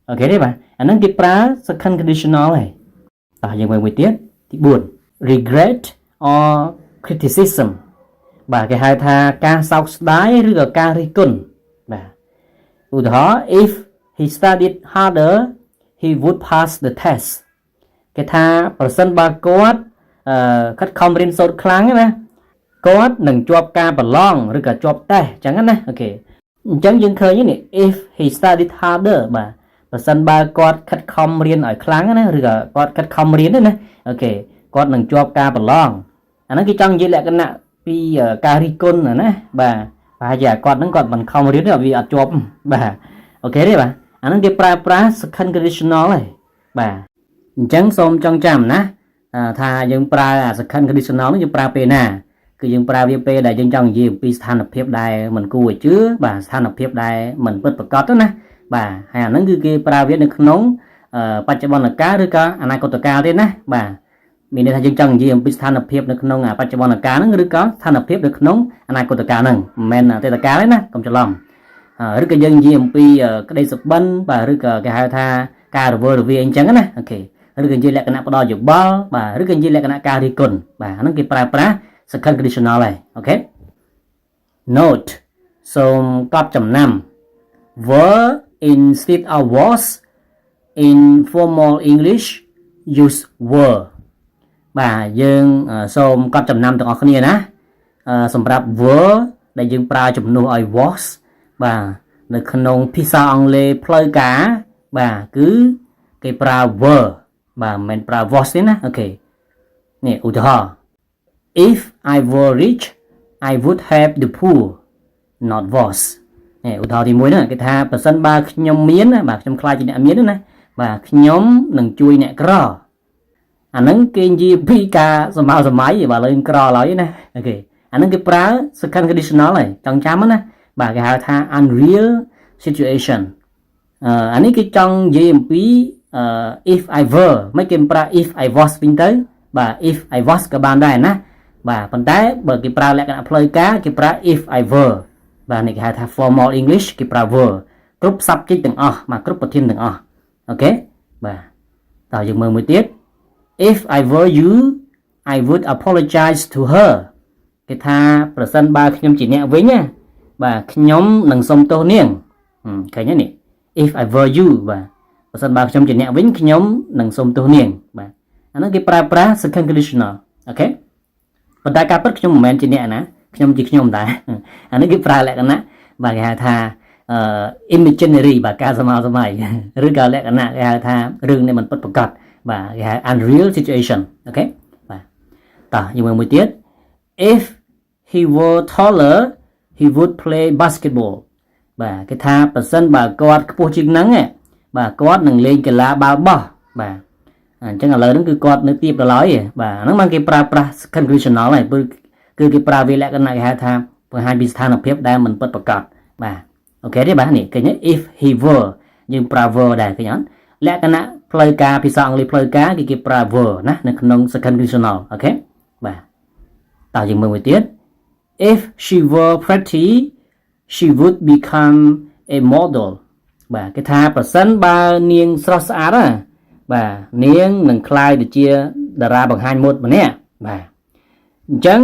អូខេទេបាទអាហ្នឹងគេប្រើ second conditional ហើយតោះយើងមើលមួយទៀតទី4 regret or criticism បាទគេហៅថាការសោកស្ដាយឬក៏ការរិះគន់បាទឧទាហរណ៍ if he studied harder he would pass the test គេថាប្រសិនបើគាត់ខិតខំរៀនសូត្រខ្លាំងណាគាត់នឹងជាប់ការប្រឡងឬក៏ជាប់តេស្តអញ្ចឹងណាអូខេអញ្ចឹងយើងឃើញនេះ if he studied harder បាទប្រសិនបើគាត់ខិតខំរៀនឲ្យខ្លាំងណាឬក៏គាត់ខិតខំរៀនណាអូខេគាត់នឹងជាប់ការប្រឡងអាហ្នឹងគេចង់និយាយលក្ខណៈពីការរិះគន់ណាបាទប្រហែលជាគាត់ហ្នឹងគាត់មិនខំរៀនទេវាអត់ជាប់បាទ ok ទេបាទអាហ្នឹងគេប្រើប្រាស់ second conditional ហើយបាទអញ្ចឹងសូមចងចាំណាថាយើងប្រើអា second conditional នេះយើងប្រើពេលណាគឺយើងប្រើវាពេលដែលយើងចង់និយាយអំពីស្ថានភាពដែលមិនគួរឲ្យជឿបាទស្ថានភាពដែលមិនពិតប្រាកដណាបាទហើយអាហ្នឹងគឺគេប្រើវានៅក្នុងបច្ចុប្បន្នកាលឬក៏អនាគតកាលទេណាបាទមានន័យថាយើងចង់និយាយអំពីស្ថានភាពនៅក្នុងបច្ចុប្បន្នកាលហ្នឹងឬក៏ស្ថានភាពនៅក្នុងអនាគតកាលហ្នឹងមិនមែនអតីតកាលទេណាកុំច្រឡំឬក៏យើងនិយាយអំពីក្តីសុបិនបាទឬក៏គេហៅថាការរវល់រវាយអញ្ចឹងណាអូខេឬក៏និយាយលក្ខណៈផ្ដោតយោបល់បាទឬក៏និយាយលក្ខណៈការរិះគន់បាទអាហ្នឹងគេប្រើប្រាស់ second conditional ហើយអូខេ note សូមកត់ចំណាំ were instead of was in formal English use were បាទយើងសូមកត់ចំណាំទាំងអស់គ្នាណាសម្រាប់ were ដែលយើងប្រើជំនួសឲ្យ was បាទនៅក្នុងភាសាអង់គ្លេសផ្លូវការបាទគឺគេប្រើ were បាទមិនមែនប្រើ was ទេណាអូខេនេះឧទាហរណ៍ if I were rich I would help the poor not was នេះឧទាហរណ៍ទី1ហ្នឹងគេថាប្រសិនបើខ្ញុំមានបាទខ្ញុំខ្លាចជាអ្នកមានណាបាទខ្ញុំនឹងជួយអ្នកក្រអាហ្នឹងគេនិយាយពីការសម័យបាទលើក្រឡើយណាអូខេអាហ្នឹងគេប្រើ second conditional ហើយចង់ចាំណាបាទគេហៅថា unreal situation អានេះគេចង់និយាយអំពីif I were មិនគេប្រើ if I was វិញទៅបាទ if I was ក៏បានដែរណាបាទប៉ុន្តែបើគេប្រើលក្ខណៈផ្លូវការគេប្រើ if I were បាទនេះគេហៅថា formal English គេប្រើ were គ្រប់ subject ទាំងអស់បាទគ្រប់ប្រធានទាំងអស់អូខេបាទតោះយើងមើលមួយទៀត if I were you I would apologize to her គេថាប្រសិនបើខ្ញុំជាអ្នកវិញណាបាទខ្ញុំនឹងសុំទោសនាងឃើញទេនេះ if I were you បាទប្រសិនបើខ្ញុំជាអ្នកវិញខ្ញុំនឹងសុំទោសនាងបាទអានោះគេប្រើប្រាស់ second conditional អូខេប៉ុន្តែការពិតខ្ញុំមិនមែនជាអ្នកណាខ្ញុំជាខ្ញុំដែរអានេះគេប្រើលក្ខណៈបាទគេហៅថា imaginary បាទការសម័យឬក៏លក្ខណៈគេហៅថារឿងនេះមិនពិតប្រាកដបាទគេហៅ unreal situation អូខេបាទតោះយើងមើលមួយទៀត if he were taller he would play basketball បាទគេថាប្រសិនបើគាត់ខ្ពស់ជាងហ្នឹងបាទគាត់នឹងលេងកីឡាបាល់បោះបាទអញ្ចឹងឥឡូវហ្នឹងគឺគាត់នៅទាបដល់ហើយបាទហ្នឹងបានគេប្រើប្រាស់ conditional ហើយគឺគេប្រើវាលក្ខណៈគេហៅថាបង្ហាញពីស្ថានភាពដែលមិនពិតប្រាកដបាទអូខេទេបាទនេះឃើញ if he were យើងប្រើ were ដែរឃើញអត់លក្ខណៈផ្លូវការភាសាអង់គ្លេសផ្លូវការគេប្រើ were ណានៅក្នុង second conditional អូខេបាទតើយើងមើលមួយទៀត if she were pretty she would become a model បាទគេថាប្រសិនបើនាងស្រស់ស្អាតណាបាទនាងនឹងក្លាយទៅជាតារាបង្ហាញម៉ូដម្នាក់បាទអញ្ចឹង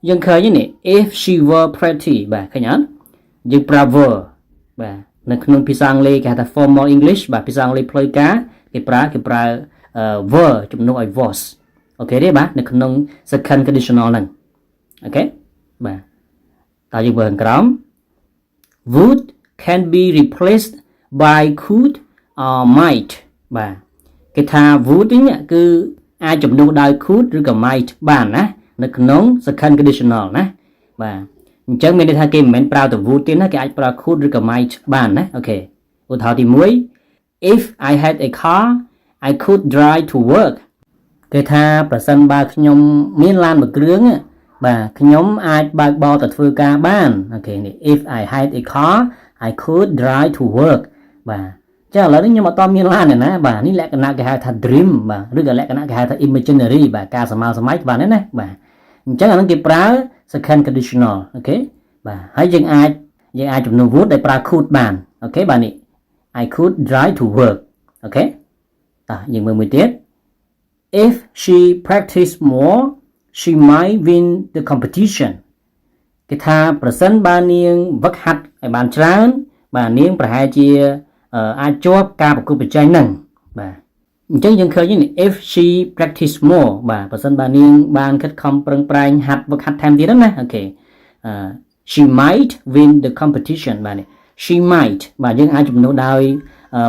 យើងឃើញនេះ if she were pretty បាទឃើញអត់យើងប្រើ were បាទនៅក្នុងភាសាអង់គ្លេសគេហៅថា formal English បាទភាសាអង់គ្លេសផ្លូវការគេប្រើ were ជំនួសឲ្យ was អូខេទេបាទនៅក្នុង second conditional ហ្នឹងអូខេបាទតើយើងមើលខាងក្រោម would can be replaced by could or might បាទគេថា would នេះគឺអាចជំនួសដោយ could ឬក៏ might បានណានៅក្នុង second conditional ណាបាទអញ្ចឹងមានន័យថាគេមិនមែនប្រើតែ would ទេណាគេអាចប្រើ could ឬក៏ might បានណាអូខេឧទាហរណ៍ទី1 if I had a car I could drive to work គេថាប្រសិនបើខ្ញុំមានឡានមួយគ្រឿងបាទខ្ញុំអាចបើកបរទៅធ្វើការបានអូខេនេះ if I had a car I could drive to work បាទចាឥឡូវនេះខ្ញុំអត់តមានឡានទេណាបាទនេះលក្ខណៈគេហៅថា dream បាទឬក៏លក្ខណៈគេហៅថា imaginary បាទការសម័យបានទេណាបាទអញ្ចឹងអានឹងគេប្រើ second conditional អូខេបាទហើយយើងអាចជំនួស would ដោយប្រើ could បានអូខេបាទនេះ I could drive to work អូខេតោះយើងមើលមួយទៀត if she practiced more she might win the competition គេថាប្រសិនបើនាងវឹកហាត់ឲ្យបានច្រើនបាទនាងប្រហែលជាអាចជាប់ការប្រកួតប្រជែងហ្នឹងបាទអញ្ចឹងយើងឃើញនេះ if she practice more បាទប្រសិនបើនាងបានខិតខំប្រឹងប្រែងហាត់វឹកហាត់ថែមទៀតណាអូខេshe might win the competition បាទនេះ she might បាទយើងអាចជំនួសដោយ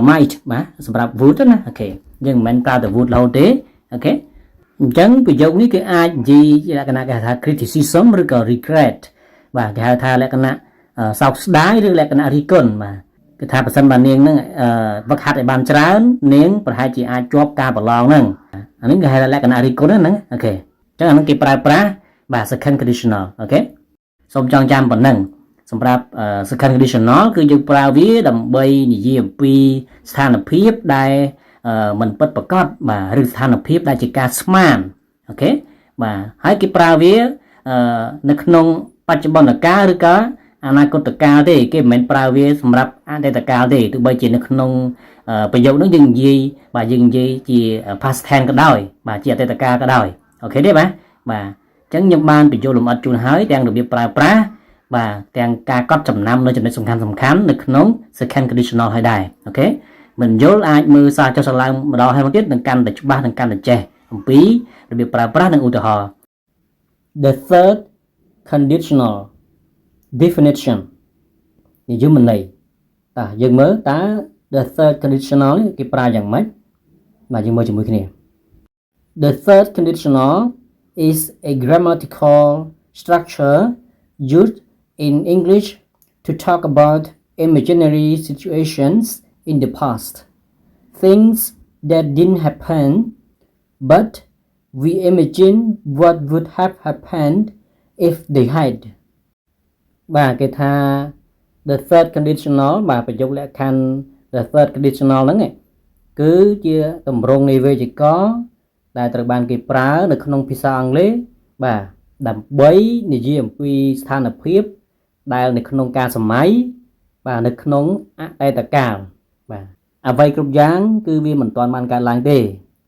might បាទសម្រាប់ would ណាអូខេយើងមិនមែនប្រើតែ would រហូតទេអូខេអញ្ចឹងប្រយោគនេះគឺអាចនិយាយលក្ខណៈគេហៅថា criticism ឬក៏ regret បាទគេហៅថាលក្ខណៈសោកស្ដាយឬលក្ខណៈរិះគន់បាទ គឺថាប្រសិនបើនាងហ្នឹងវឹកហាត់ឲ្យបានច្រើននាងប្រហែលជាអាចជាប់ការប្រឡងហ្នឹងអានេះគេហៅលក្ខណៈរីគុណហ្នឹងអូខេអញ្ចឹងអាហ្នឹងគេប្រើប្រាស់បាទ second conditional អូខេសូមចងចាំប៉ុណ្ណឹងសម្រាប់ second conditional គឺយើងប្រើវាដើម្បីនិយាយអំពីស្ថានភាពដែលមិនពិតប្រាកដបាទឬស្ថានភាពដែលជាការស្មានអូខេបាទហើយគេប្រើវានៅក្នុងបច្ចុប្បន្នកាលឬក៏អនាគតកាលទេគេមិនមែនប្រើវាសម្រាប់អតីតកាលទេទោះបីជានៅក្នុងប្រយោគនោះយើងនិយាយបាទយើងនិយាយជា past tense ក៏ដោយបាទជាអតីតកាលក៏ដោយអូខេទេបាទបាទអញ្ចឹងខ្ញុំបានបញ្ចូលលម្អិតជូនហើយទាំងរបៀបប្រើប្រាស់បាទទាំងការកត់ចំណាំនៅចំណុចសំខាន់នៅក្នុង second conditional ហើយដែរអូខេមិនយល់អាចមើលសារចុះឡើងម្ដងហើយមកទៀតនឹងកាន់តែច្បាស់នឹងកាន់តែចេះអំពីរបៀបប្រើប្រាស់និងឧទាហរណ៍ The third conditional definition និយមន័យតើយើងមើលតើ the third conditional នេះគេប្រើយ៉ាងម៉េចបាទយើងមើលជាមួយគ្នា The third conditional is a grammatical structure used in English to talk about imaginary situations in the past, things that didn't happen, but we imagine what would have happened if they had. បាទគេថា the third conditional បាទប្រយោគលក្ខខណ្ឌ the third conditional ហ្នឹងគឺជាទម្រង់នៃវេយ្យាករណ៍ដែលត្រូវបានគេប្រើនៅក្នុងភាសាអង់គ្លេសបាទដើម្បីនិយាយអំពីស្ថានភាពដែលនៅក្នុងការសម័យបាទនៅក្នុងអតីតកាលបាទអ្វីគ្រប់យ៉ាងគឺវាមិនទាន់បានកើតឡើងទេ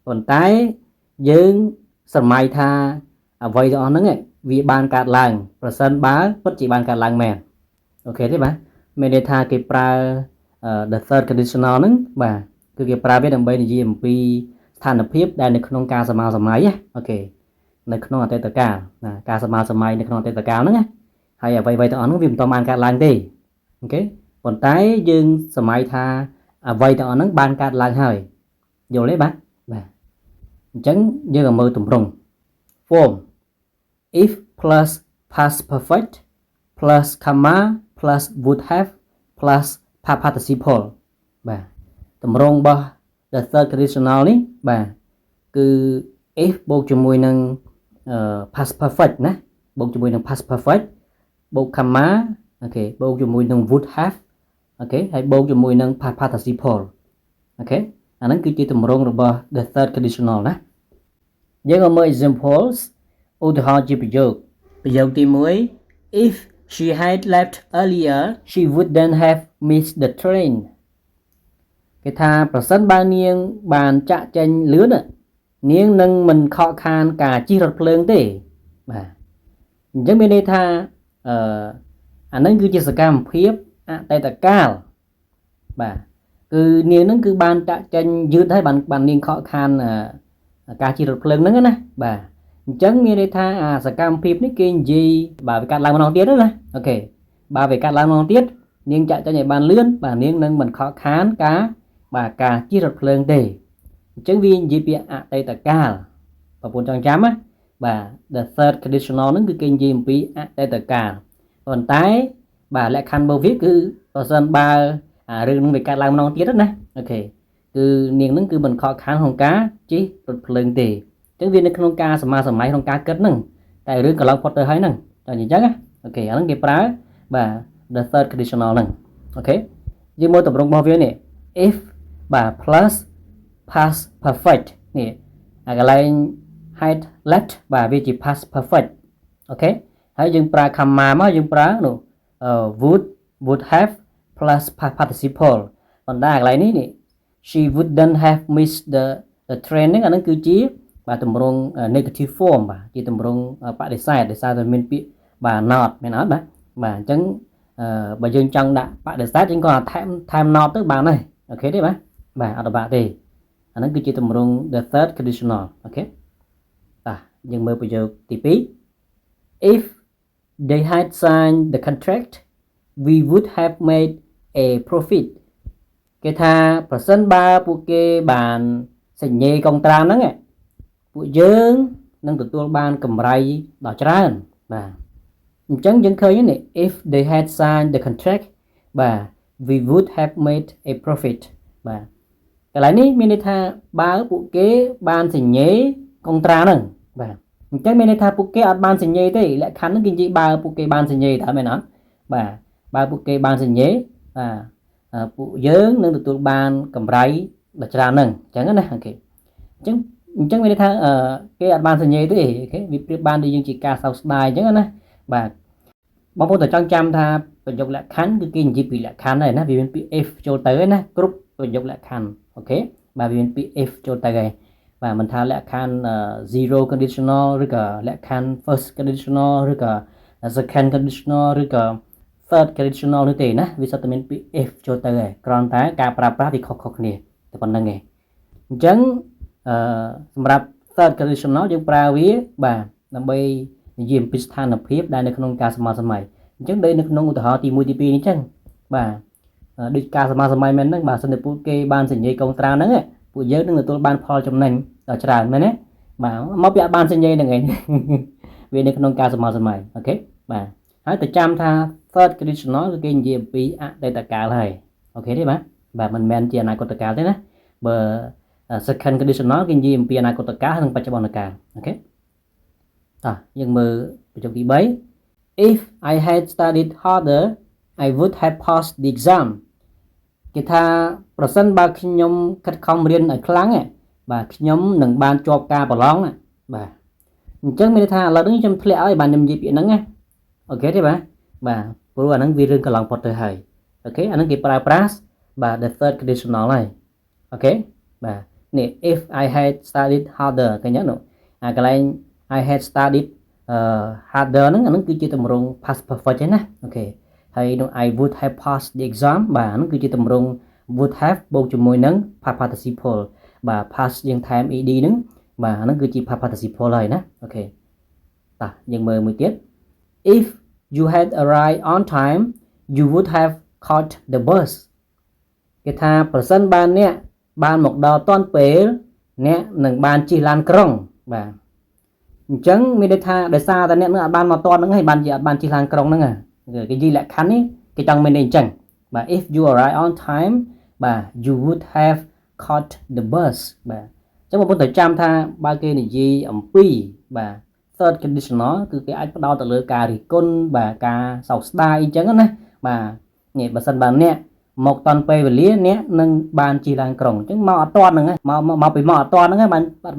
ប៉ុន្តែយើងសម័យថាអ្វីទាំងអស់ហ្នឹងវាបានកើតឡើងប្រសិនបើពិតជាបានកើតឡើងមែនអូខេទេបាទមានន័យថាគេប្រើ the third conditional ហ្នឹងបាទគឺគេប្រើវាដើម្បីនិយាយអំពីស្ថានភាពដែលនៅក្នុងការសម័យអូខេនៅក្នុងអតីតកាលណាការសម័យនៅក្នុងអតីតកាលហ្នឹងហើយអ្វីៗទាំងអស់ហ្នឹងវាមិនទាន់បានកើតឡើងទេអូខេប៉ុន្តែយើងសម័យថាអ្វីទាំងអស់ហ្នឹងបានកើតឡើងហើយយល់ទេបាទអញ្ចឹងយើងមកមើលទម្រង់ form if plus past perfect plus comma plus would have plus past participle បាទទម្រង់របស់ the third conditional នេះបាទគឺ if បូកជាមួយនឹងpast perfect ណាបូកជាមួយនឹង past perfect បូក comma អូខេបូកជាមួយនឹង would have អូខេហើយបូកជាមួយនឹង past participle អូខេអាហ្នឹងគឺជាទម្រង់របស់ the third conditional ណាយើងមកមើល examples ឧទាហរណ៍ជាប្រយោគទី1 if she had left earlier she wouldn't have missed the train គេថាប្រសិនបើនាងបានចាក់ចេញលឿននាងនឹងមិនខកខានការជិះរថភ្លើងទេបាទអញ្ចឹងមានន័យថាអាហ្នឹងគឺជាសកម្មភាពអតីតកាលបាទគឺនាងហ្នឹងគឺបានចាក់ចេញយឺតហើយបាននាងខកខានការជិះរថភ្លើងហ្នឹងណាបាទអញ្ចឹងមានន័យថាសកម្មភាពនេះគេនិយាយបាទវាកាត់ឡើងម្ដងទៀតណាអូខេបើវាកាត់ឡើងម្ដងទៀតនាងចាក់ចេញឲ្យបានលឿនបាទនាងនឹងមិនខកខានការជិះរថភ្លើងទេអញ្ចឹងវានិយាយពីអតីតកាលបងប្អូនចងចាំណាបាទ the third conditional ហ្នឹងគឺគេនិយាយអំពីអតីតកាលប៉ុន្តែបាទលក្ខខណ្ឌរបស់វាគឺបើសិនបើរឿងហ្នឹងវាកាត់ឡើងម្ដងទៀតណាអូខេគឺនាងហ្នឹងគឺមិនខកខានក្នុងការជិះរថភ្លើងទេអញ្ចឹងវានៅក្នុងការសម័យក្នុងការគិតហ្នឹងតែរឿងកន្លងផុតទៅហើយហ្នឹងតែអញ្ចឹងណាអូខេអាហ្នឹងគេប្រើបាទ the third conditional ហ្នឹងអូខេយើងមើលទម្រង់របស់វានេះ if បាទ plus past perfect នេះអាកន្លែង had left បាទវាជា past perfect អូខេហើយយើងប្រើ comma មកយើងប្រើនោះ would have plus past participle ប៉ុន្តែកន្លែងនេះ she wouldn't have missed the train ហ្នឹងអាហ្នឹងគឺជាបាទទម្រង់ negative form បាទជាទម្រង់បដិសេធដោយសារតែមានពាក្យបាទ not មែនអត់បាទអញ្ចឹងបើយើងចង់ដាក់បដិសេធយើងក៏ថែម not ទៅបានដែរអូខេទេបាទអត់បាក់ទេអាហ្នឹងគឺជាទម្រង់ the third conditional អូខេយើងមើលប្រយោគទី2 if they had signed the contract we would have made a profit គេថាប្រសិនបើពួកគេបានសញ្ញេកុងត្រាហ្នឹងពួកយើងនឹងទទួលបានកម្រៃដ៏ច្រើនបាទអញ្ចឹងយើងឃើញនេះ if they had signed the contract បាទ we would have made a profit បាទកន្លែងនេះមានន័យថាបើពួកគេបានសញ្ញេកុងត្រាហ្នឹងបាទអញ្ចឹងមានន័យថាពួកគេអត់បានសញ្ញេទេលក្ខខណ្ឌហ្នឹងគេនិយាយបើពួកគេបានសញ្ញេតើមែនអត់បាទបើពួកគេបានសញ្ញេបាទពួកយើងនឹងទទួលបានកម្រៃដ៏ច្រើនហ្នឹងអញ្ចឹងណាអូខេអញ្ចឹងមានន័យថាគេអត់បានសញ្ញេទេអូខេវាប្រៀបបានដូចយើងជាការសោកស្ដាយអញ្ចឹងណាបាទបងប្អូនតើចង់ចាំថាប្រយោគលក្ខខណ្ឌគឺគេនិយាយពីលក្ខខណ្ឌហើយណាវាមានពាក្យ if ចូលទៅហើយណាគ្រប់ប្រយោគលក្ខខណ្ឌអូខេបាទវាមានពាក្យ if ចូលទៅហើយបាទមិនថាលក្ខខណ្ឌ zero conditional ឬក៏លក្ខខណ្ឌ first conditional ឬក៏ second conditional ឬក៏ third conditional នោះទេណាវាសុទ្ធតែមានពាក្យ if ចូលទៅហើយគ្រាន់តែការប្រើប្រាស់វាខុសៗគ្នាតែប៉ុណ្្នឹងឯងអញ្ចឹងសម្រាប់ third conditional យើងប្រើវាបាទដើម្បីនិយាយអំពីស្ថានភាពដែលនៅក្នុងការសមាសសម័យអញ្ចឹងដូចនៅក្នុងឧទាហរណ៍ទី1ទី2នេះអញ្ចឹងបាទដូចការសមាសសម័យមែនហ្នឹងបាទសិនតែពួកគេបានសញ្ញេកុងត្រាហ្នឹងពួកយើងនឹងទទួលបានផលចំណេញដ៏ច្រើនមែនទេបាទមកពីអត់បានសញ្ញេហ្នឹងឯងវានៅក្នុងការសមាសសម័យអូខេបាទហើយទៅចាំថា third conditional គឺគេនិយាយអំពីអតីតកាលហើយអូខេទេបាទមិនមែនជាអនាគតកាលទេណាបើ second conditional គេនិយាយអំពីអនាគតកាលនិងបច្ចុប្បន្នកាលអូខេយើងមើលប្រយោគទី3 if I had studied harder I would have passed the exam គេថាប្រសិនបើខ្ញុំខិតខំរៀនឲ្យខ្លាំងបាទខ្ញុំនឹងបានជាប់ការប្រឡងបាទអញ្ចឹងមានន័យថាឥឡូវនេះខ្ញុំធ្លាក់ឲ្យបានខ្ញុំនិយាយពាក្យហ្នឹងណាអូខេទេបាទព្រោះអាហ្នឹងវារឿងកន្លងផុតទៅហើយអូខេអាហ្នឹងគេប្រើប្រាស់បាទ the third conditional ហើយអូខេបាទនេះ if I had studied harder ឃើញទេនោះអាកន្លែង I had studied harder ហ្នឹងអាហ្នឹងគឺជាទម្រង់ past perfect ឯណាអូខេហើយនោះ I would have passed the exam បាទហ្នឹងគឺជាទម្រង់ would have បូកជាមួយនឹង past participle បាទ past យើងថែម ed ហ្នឹងបាទអាហ្នឹងគឺជា past participle ហើយណាអូខេតោះយើងមើលមួយទៀត if you had arrived on time you would have caught the bus គេថាប្រសិនបើអ្នកបានមកដល់ទាន់ពេលអ្នកនឹងបានជិះឡានក្រុងបាទអញ្ចឹងមានន័យថាដោយសារតែអ្នកនឹងអត់បានមកទាន់ហ្នឹងហើយបានជាអត់បានជិះឡានក្រុងហ្នឹងគេនិយាយលក្ខខណ្ឌនេះគេចង់មានន័យអញ្ចឹងបាទ if you arrive on time បាទ you would have caught the bus បាទអញ្ចឹងបងប្អូនត្រូវចាំថាបើគេនិយាយអំពីបាទ third conditional គឺគេអាចផ្ដោតទៅលើការរិះគន់បាទការសោកស្ដាយអញ្ចឹងណាបាទនេះបើសិនបើអ្នកមកតាន់ពេលវេលាអ្នកនឹងបានជិះឡានក្រុងអញ្ចឹងមកអត់តាន់ហ្នឹងមកពីមកអត់តាន់ហ្នឹង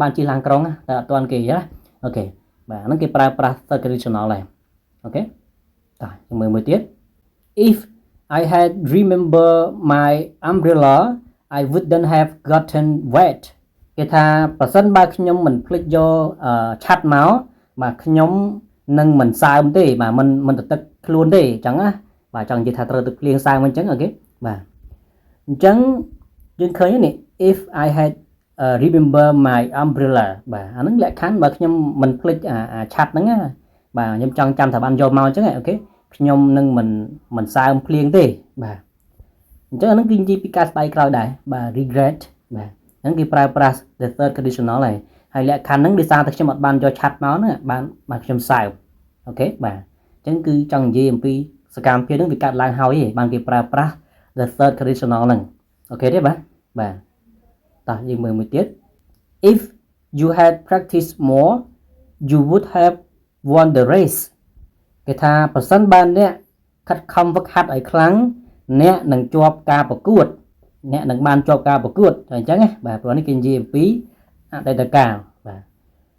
បានជិះឡានក្រុងតែអត់តាន់គេណាអូខេបាទហ្នឹងគេប្រើប្រាស់ third conditional ដែរអូខេតោះយើងមើលមួយទៀត if I had remember my umbrella I wouldn't have gotten wet គេថាប្រសិនបើខ្ញុំមិនភ្លេចយកឆ័ត្រមកបាទខ្ញុំនឹងមិនសើមទេបាទមិនទៅទឹកខ្លួនទេអញ្ចឹងណាបាទចង់និយាយថាត្រូវទឹកភ្លៀងសើមអញ្ចឹងអូខេបាទអញ្ចឹងយើងឃើញនេះ if I had remember my umbrella បាទអាហ្នឹងលក្ខខណ្ឌបើខ្ញុំមិនភ្លេចឆ័ត្រហ្នឹងណាបាទខ្ញុំចង់ចាំថាបានយកមកអញ្ចឹងអូខេខ្ញុំនឹងមិនសើមភ្លៀងទេបាទអញ្ចឹងអាហ្នឹងគឺនិយាយពីការស្ដាយក្រោយដែរបាទ regret បាទហ្នឹងគេប្រើប្រាស់ the third conditional ហើយលក្ខខណ្ឌហ្នឹងដោយសារតែខ្ញុំអត់បានយកឆ័ត្រមកហ្នឹងបានខ្ញុំសើមអូខេបាទអញ្ចឹងគឺចង់និយាយអំពីសកម្មភាពហ្នឹងវាកាត់ឡើងហើយបានគេប្រើប្រាស់ the third conditional ហ្នឹងអូខេទេបាទតោះយើងមើលមួយទៀត if you had practiced more you would have won the race គេថាប្រសិនបើអ្នកខិតខំហ្វឹកហាត់ឲ្យខ្លាំងអ្នកនឹងជាប់ការប្រកួតអ្នកនឹងបានជាប់ការប្រកួតអញ្ចឹងណាបាទព្រោះនេះគេនិយាយអំពីអតីតកាលបាទ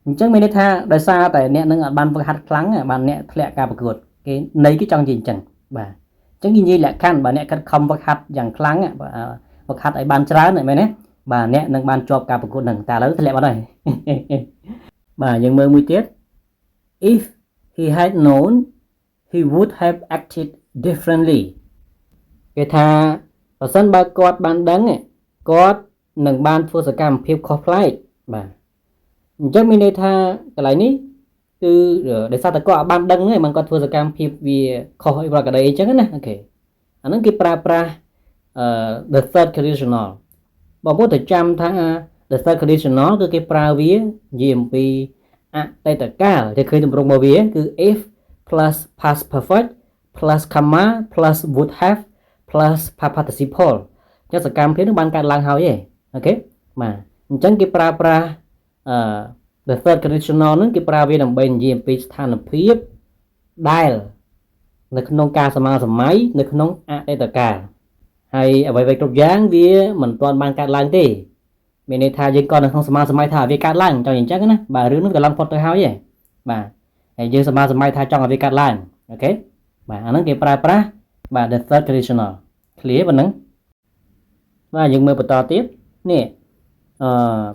អញ្ចឹងមានន័យថាដោយសារតែអ្នកនឹងអត់បានហ្វឹកហាត់ខ្លាំងបានអ្នកធ្លាក់ការប្រកួតគេន័យគេចង់និយាយអញ្ចឹងបាទអញ្ចឹងនិយាយលក្ខខណ្ឌបើអ្នកខិតខំហ្វឹកហាត់យ៉ាងខ្លាំងហ្វឹកហាត់ឲ្យបានច្រើនមែនទេបាទអ្នកនឹងបានជាប់ការប្រកួតហ្នឹងតែឥឡូវធ្លាក់បាត់ហើយបាទយើងមើលមួយទៀត if he had known he would have acted differently គេថាបើសិនបើគាត់បានដឹងគាត់នឹងបានធ្វើសកម្មភាពខុសប្លែកបាទអញ្ចឹងមានន័យថាកន្លែងនេះគឺដោយសារតែគាត់បានដឹងហ្នឹងมันគាត់ធ្វើសកម្មភាពវាខុសអីប្រកបអីអញ្ចឹងណាអូខេអាហ្នឹងគេប្រើប្រាស់the third conditional បងប្អូនត្រូវចាំថា the third conditional គឺគេប្រើវានិយាយអំពីអតីតកាលតែឃើញទម្រង់របស់វាគឺ if plus past perfect plus comma plus would have plus past participle ចឹងសកម្មភាពនឹងបានកើតឡើងហើយឯងអូខេបាទអញ្ចឹងគេប្រើប្រាស់the third conditional ហ្នឹងគេប្រើវាដើម្បីនិយាយអំពីស្ថានភាពដែលនៅក្នុងការសមាសម័យនៅក្នុងអតីតកាលហើយអ្វីៗគ្រប់យ៉ាងវាមិនទាន់បានកើតឡើងទេមានន័យថាយើងក៏នៅក្នុងសមាសម័យថាវាកើតឡើងចង់អញ្ចឹងណាបាទរឿងហ្នឹងកន្លងផុតទៅហើយឯងបាទហើយយើងសមាសម័យថាចង់ឲ្យវាកើតឡើងអូខេបាទអាហ្នឹងគេប្រើប្រាស់បាទ the third conditional clear ប៉ុណ្ណឹងបាទយើងមើលបន្តទៀតនេះ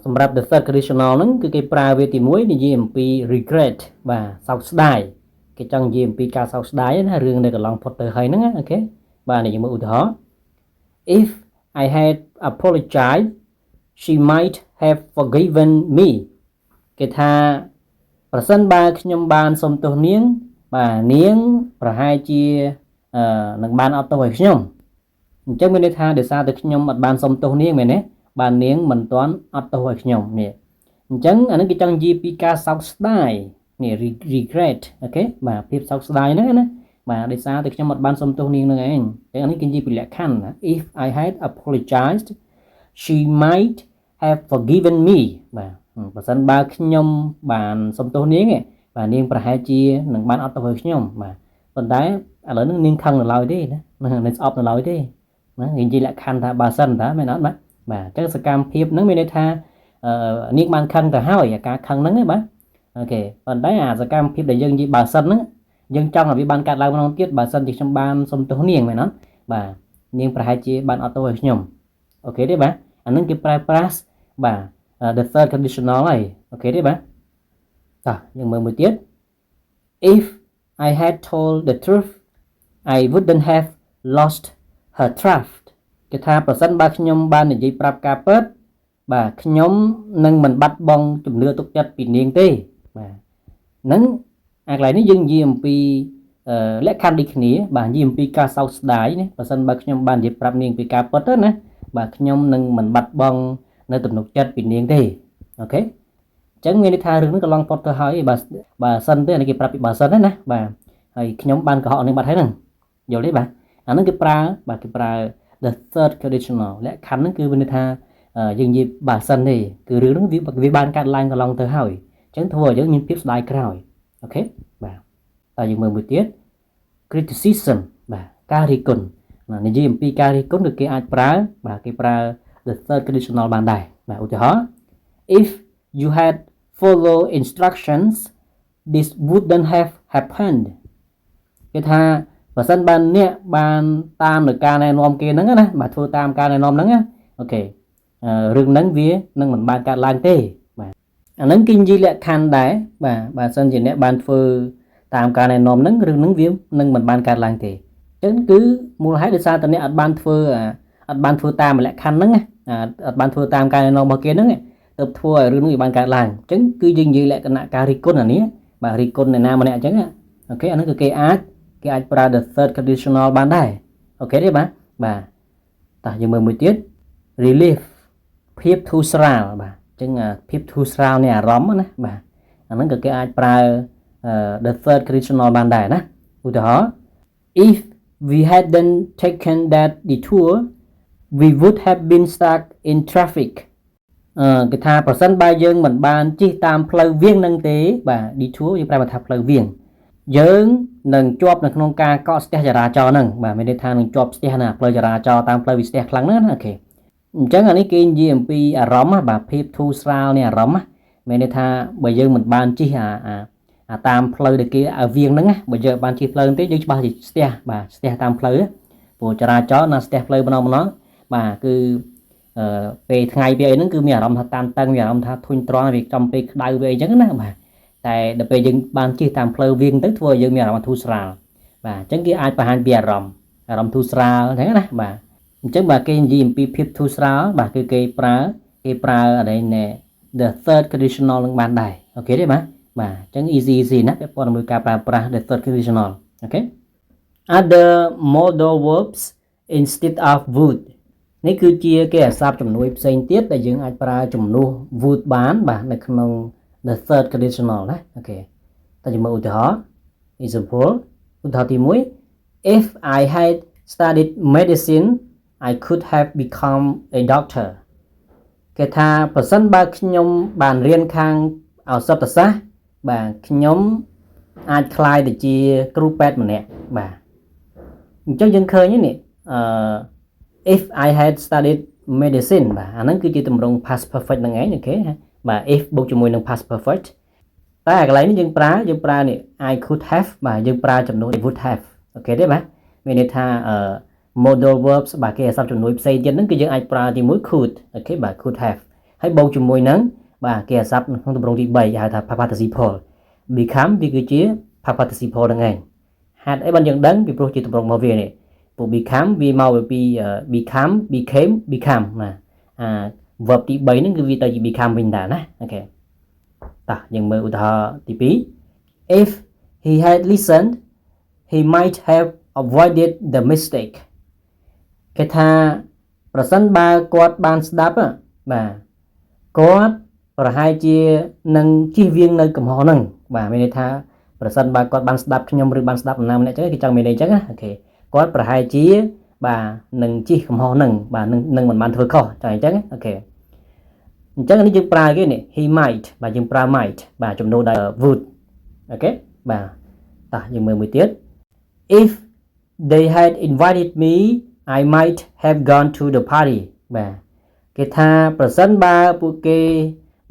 សម្រាប់ the third conditional ហ្នឹងគឺគេប្រើវាទី1និយាយអំពី regret បាទសោកស្ដាយគេចង់និយាយអំពីការសោកស្ដាយណារឿងនៅកន្លងផុតទៅហើយហ្នឹងអូខេបាទនេះយើងមើលឧទាហរណ៍ if I had apologized she might have forgiven me គេថាប្រសិនបើខ្ញុំបានសុំទោសនាងបាទនាងប្រហែលជានឹងបានអត់ទោសឲ្យខ្ញុំអញ្ចឹងមានន័យថាដោយសារតែខ្ញុំអត់បានសុំទោសនាងមែនទេបាននាងមិនទាន់អត់ទោសឲ្យខ្ញុំនេះអញ្ចឹងអានេះគេចង់និយាយពីការសោកស្ដាយនេះ regret អូខេបាទភាពសោកស្ដាយហ្នឹងណាបាទដោយសារតែខ្ញុំអត់បានសុំទោសនាងនឹងឯងអញ្ចឹងអានេះគេនិយាយពីលក្ខខណ្ឌណា if I had apologized she might have forgiven me បាទបើសិនបើខ្ញុំបានសុំទោសនាងបាទនាងប្រហែលជានឹងបានអត់ទោសឲ្យខ្ញុំបាទប៉ុន្តែឥឡូវហ្នឹងនាងខឹងនៅឡើយទេណានឹងស្អប់នៅឡើយទេណានិយាយលក្ខខណ្ឌថាបើសិនតាមែនអត់បាទបាទអញ្ចឹងសកម្មភាពហ្នឹងមានន័យថានាងបានខឹងទៅហើយអាការខឹងហ្នឹងបាទអូខេប៉ុន្តែអាសកម្មភាពដែលយើងនិយាយបើសិនហ្នឹងយើងចង់ឲ្យវាបានកាត់ឡើងម្ដងទៀតបើសិនជាខ្ញុំបានសុំទោសនាងមែនអត់បាទនាងប្រហែលជាបានអត់ទោសឲ្យខ្ញុំអូខេទេបាទអាហ្នឹងគេប្រើប្រាស់បាទ the third conditional ហើយអូខេទេបាទតោះយើងមើលមួយទៀត if I had told the truth I wouldn't have lost her trust គេថាប្រសិនបើខ្ញុំបាននិយាយប្រាប់ការពិតបាទខ្ញុំនឹងមិនបាត់បង់ជំនឿទុកចិត្តពីនាងទេបាទហ្នឹងអាកន្លែងនេះយើងនិយាយអំពីលក្ខខណ្ឌដូចគ្នាបាទនិយាយអំពីការសោកស្ដាយណាប្រសិនបើខ្ញុំបាននិយាយប្រាប់នាងពីការពិតទៅណាបាទខ្ញុំនឹងមិនបាត់បង់នៅទំនុកចិត្តពីនាងទេអូខេអញ្ចឹងមានន័យថារឿងនេះកន្លងផុតទៅហើយបាទសិនទេអានេះគេប្រាប់ពីបើសិនណាបាទហើយខ្ញុំបានកុហកនាងបាត់ហើយហ្នឹងយល់ទេបាទអាហ្នឹងគេប្រើបាទគេប្រើ the third conditional លក្ខខណ្ឌហ្នឹងគឺមានន័យថាយើងនិយាយបើសិនទេគឺរឿងហ្នឹងវាបានកាត់ឡើងកន្លងទៅហើយអញ្ចឹងធ្វើឲ្យយើងមានភាពស្ដាយក្រោយអូខេបាទតើយើងមើលមួយទៀត criticism បាទការរិះគន់និយាយអំពីការរិះគន់គឺគេអាចប្រើបាទគេប្រើ the third conditional បានដែរបាទឧទាហរណ៍ if you had follow instructions this wouldn't have happened គេថាបើសិនបើអ្នកបានតាមនៅការណែនាំគេហ្នឹងណាបាទធ្វើតាមការណែនាំហ្នឹងអូខេរឿងហ្នឹងវានឹងមិនបានកើតឡើងទេបាទអាហ្នឹងគេនិយាយលក្ខខណ្ឌដែរបាទបើសិនជាអ្នកបានធ្វើតាមការណែនាំហ្នឹងរឿងហ្នឹងវានឹងមិនបានកើតឡើងទេអញ្ចឹងគឺមូលហេតុដោយសារតែអ្នកអត់បានធ្វើតាមលក្ខខណ្ឌហ្នឹងអត់បានធ្វើតាមការណែនាំរបស់គេហ្នឹងទៅធ្វើឲ្យរឿងហ្នឹងវាបានកើតឡើងអញ្ចឹងគឺយើងនិយាយលក្ខណៈការរិះគន់អានេះបាទរិះគន់អ្នកណាម្នាក់អញ្ចឹងអូខេអាហ្នឹងគឺគេអាចប្រើ the third conditional បានដែរអូខេទេបាទតោះយើងមើលមួយទៀត relief ភាពធូរស្រាលបាទអញ្ចឹងភាពធូរស្រាលនៃអារម្មណ៍ណាបាទអាហ្នឹងក៏គេអាចប្រើ the third conditional បានដែរណាឧទាហរណ៍ if we hadn't taken that detour we would have been stuck in traffic គេថាប្រសិនបើយើងមិនបានជិះតាមផ្លូវវាងនឹងទេបាទ detour យើងប្រែថាផ្លូវវាងយើងនឹងជាប់នៅក្នុងការកកស្ទះចរាចរណ៍ហ្នឹងបាទមានន័យថានឹងជាប់ស្ទះណាផ្លូវចរាចរណ៍តាមផ្លូវវាស្ទះខ្លាំងណាស់ណាអូខេអញ្ចឹងអានេះគេនិយាយអំពីអារម្មណ៍បាទភាពធូរស្រាលនៃអារម្មណ៍មានន័យថាបើយើងមិនបានជិះតាមផ្លូវដែលគេឲ្យវាងហ្នឹងបើយើងបានជិះផ្លូវទេយើងច្បាស់ជាស្ទះបាទស្ទះតាមផ្លូវព្រោះចរាចរណ៍ណាស្ទះផ្លូវម្ដងបាទគឺពេលថ្ងៃវាអីហ្នឹងគឺមានអារម្មណ៍ថាតានតឹងមានអារម្មណ៍ថាធុញទ្រាន់វាចំពេលក្តៅវាអីចឹងណាបាទតែដល់ពេលយើងបានជិះតាមផ្លូវវាងទៅធ្វើឲ្យយើងមានអារម្មណ៍ធូរស្រាលបាទអញ្ចឹងគេអាចបង្ហាញពីអារម្មណ៍ធូរស្រាលហ្នឹងណាបាទអញ្ចឹងបាទគេនិយាយអំពីភាពធូរស្រាលបាទគឺគេប្រើអីណែ the third conditional នឹងបានដែរអូខេទេបាទអញ្ចឹង easy ណាពាក់ព័ន្ធជាមួយការប្រើប្រាស់ the third conditional អូខេ other modal verbs instead of would នេះគឺជាគេអាសព្ទជំនួយផ្សេងទៀតដែលយើងអាចប្រើជំនួស would បានបាទនៅក្នុង the third conditional ណាអូខេតើយើងមើលឧទាហរណ៍ example ឧទាហរណ៍ទី1 if I had studied medicine I could have become a doctor គេថាប្រសិនបើខ្ញុំបានរៀនខាងឱសថសាស្ត្របាទខ្ញុំអាចក្លាយទៅជាគ្រូពេទ្យម្នាក់បាទអញ្ចឹងយើងឃើញនេះif I had studied medicine បាទអាហ្នឹងគឺជាទម្រង់ past perfect ហ្នឹងឯងអូខេបាទ if បូកជាមួយនឹង past perfect តែកន្លែងនេះយើងប្រើនេះ I could have បាទយើងប្រើចំនួន would have អូខេទេបាទមានន័យថា modal verbs បាទគេអាសព្ទជំនួយផ្សេងទៀតហ្នឹងគឺយើងអាចប្រើទីមួយ could អូខេបាទ could have ហើយបូកជាមួយនឹងបាទគេអាសព្ទក្នុងទម្រង់ទី3គេហៅថា past participle become វាគឺជា past participle ហ្នឹងឯងហេតុអីបានយើងដឹងពីព្រោះជាទម្រង់របស់វានេះពួក become វាមកពី become became become ណាverb ទី3ហ្នឹងគឺវាទៅជា become វិញដែរណាអូខេតោះយើងមើលឧទាហរណ៍ទី2 if he had listened he might have avoided the mistake គេថាប្រសិនបើគាត់បានស្ដាប់បាទគាត់ប្រហែលជានឹងជៀសវាងនៅកំហុសហ្នឹងបាទមានន័យថាប្រសិនបើគាត់បានស្ដាប់ខ្ញុំឬបានស្ដាប់ណាម្នាក់ចឹងគេចង់មានន័យចឹងណាអូខេគាត់ប្រហែលជាបាទនឹងជិះកំហុសហ្នឹងបាទនឹងមិនបានធ្វើខុសចឹងអញ្ចឹងអូខេអញ្ចឹងនេះយើងប្រើគេនេះ he might បាទយើងប្រើ might បាទជំនួសដោយ would អូខេបាទតោះយើងមើលមួយទៀត if they had invited me I might have gone to the party បាទគេថាប្រសិនបើពួកគេ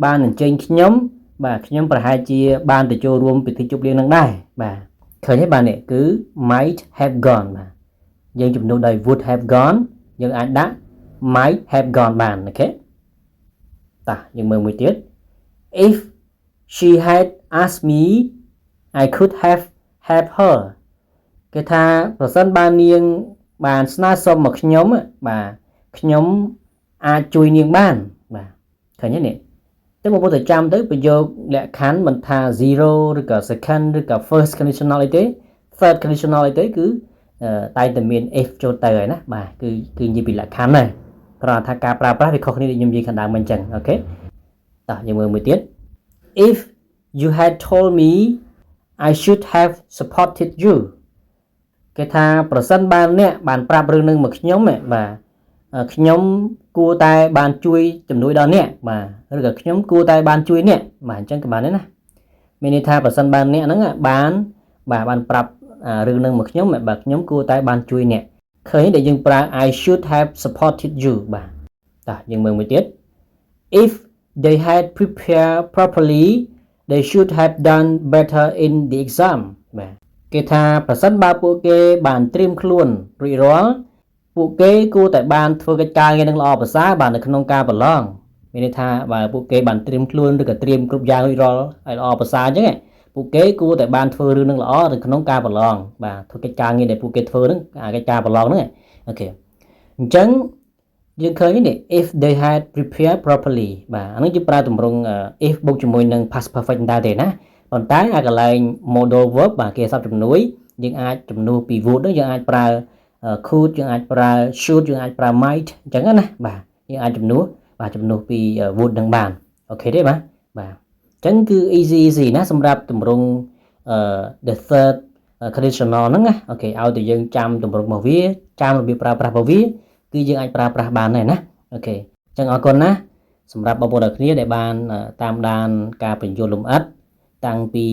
បានអញ្ជើញខ្ញុំបាទខ្ញុំប្រហែលជាបានទៅចូលរួមពិធីជប់លៀងនឹងដែរបាទឃើញទេបាទនេះគឺ might have gone បាទយើងជំនួសដោយ would have gone យើងអាចដាក់ might have gone បានអូខេតោះយើងមើលមួយទៀត if she had asked me I could have helped her គេថាប្រសិនបើនាងបានស្នើសុំមកខ្ញុំបាទខ្ញុំអាចជួយនាងបានបាទឃើញទេនេះតែបងប្អូនទៅចាំទៅប្រយោគលក្ខខណ្ឌមិនថា zero ឬក៏ second ឬក៏ first conditional អីទេ third conditional អីទេគឺតែតែមាន if ចូលទៅហើយណាបាទគឺនិយាយពីលក្ខខណ្ឌណាគ្រាន់តែថាការប្រើប្រាស់វាខុសគ្នាដូចខ្ញុំនិយាយខាងដើមមិញអញ្ចឹងអូខេតោះយើងមើលមួយទៀត if you had told me I should have supported you គេថាប្រសិនបើអ្នកបានប្រាប់រឿងនឹងមកខ្ញុំបាទខ្ញុំគួរតែបានជួយជំនួយដល់អ្នកបាទឬក៏ខ្ញុំគួរតែបានជួយអ្នកបាទអញ្ចឹងក៏បានដែរណាមានន័យថាប្រសិនបើអ្នកហ្នឹងបានប្រាប់រឿងនឹងមកខ្ញុំបាទខ្ញុំគួរតែបានជួយអ្នកឃើញដែលយើងប្រើ I should have supported you បាទតោះយើងមើលមួយទៀត if they had prepared properly they should have done better in the exam បាទគេថាប្រសិនបើពួកគេបានត្រៀមខ្លួនរួចរាល់ពួកគេគួរតែបានធ្វើកិច្ចការងារនឹងល្អប្រសើរបាទនៅក្នុងការប្រឡងមានន័យថាបើពួកគេបានត្រៀមខ្លួនឬក៏ត្រៀមគ្រប់យ៉ាងរួចរាល់ឲ្យល្អប្រសើរអញ្ចឹងពួកគេគួរតែបានធ្វើរឿងនឹងល្អនៅក្នុងការប្រឡងបាទធ្វើកិច្ចការងារដែលពួកគេធ្វើហ្នឹងកិច្ចការប្រឡងហ្នឹងអូខេអញ្ចឹងយើងឃើញនេះ if they had prepared properly បាទអានេះយើងប្រើទម្រង់ if បូកជាមួយនឹង past perfect ដែរទេណាប៉ុន្តែអាកន្លែង modal verb បាទគេអាសព្ទជំនួយយើងអាចជំនួសពី would ហ្នឹងយើងអាចប្រើ could យើងអាចប្រើ should យើងអាចប្រើ might អញ្ចឹងណាបាទយើងអាចជំនួសពី would នឹងបានអូខេទេបាទអញ្ចឹងគឺ easy ណាសម្រាប់ទម្រង់the third conditional ហ្នឹងណាអូខេឲ្យតែយើងចាំទម្រង់របស់វាចាំរបៀបប្រើប្រាស់របស់វាគឺយើងអាចប្រើប្រាស់បានដែរណាអូខេអញ្ចឹងអរគុណណាសម្រាប់បងប្អូនទាំងគ្នាដែលបានតាមដានការបញ្យល់លម្អិតតាំងពី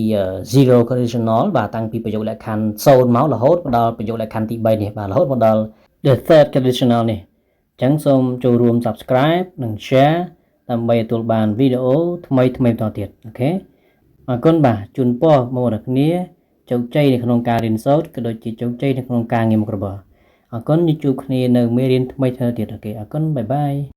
zero conditional បាទតាំងពីប្រយោគលក្ខខណ្ឌ0មករហូតមកដល់ប្រយោគលក្ខខណ្ឌទី3នេះបាទរហូតមកដល់ the third conditional នេះអញ្ចឹងសូមចូលរួម subscribe និង share ដើម្បីទទួលបានវីដេអូថ្មីបន្តទៀតអូខេអរគុណបាទជូនពរបងប្អូនទាំងគ្នាជោគជ័យនៅក្នុងការរៀនសូត្រក៏ដូចជាជោគជ័យនៅក្នុងការងារមុខរបរអរគុណជួបគ្នានៅមេរៀនថ្មីៗទៀតអូខេអរគុណបាយបាយ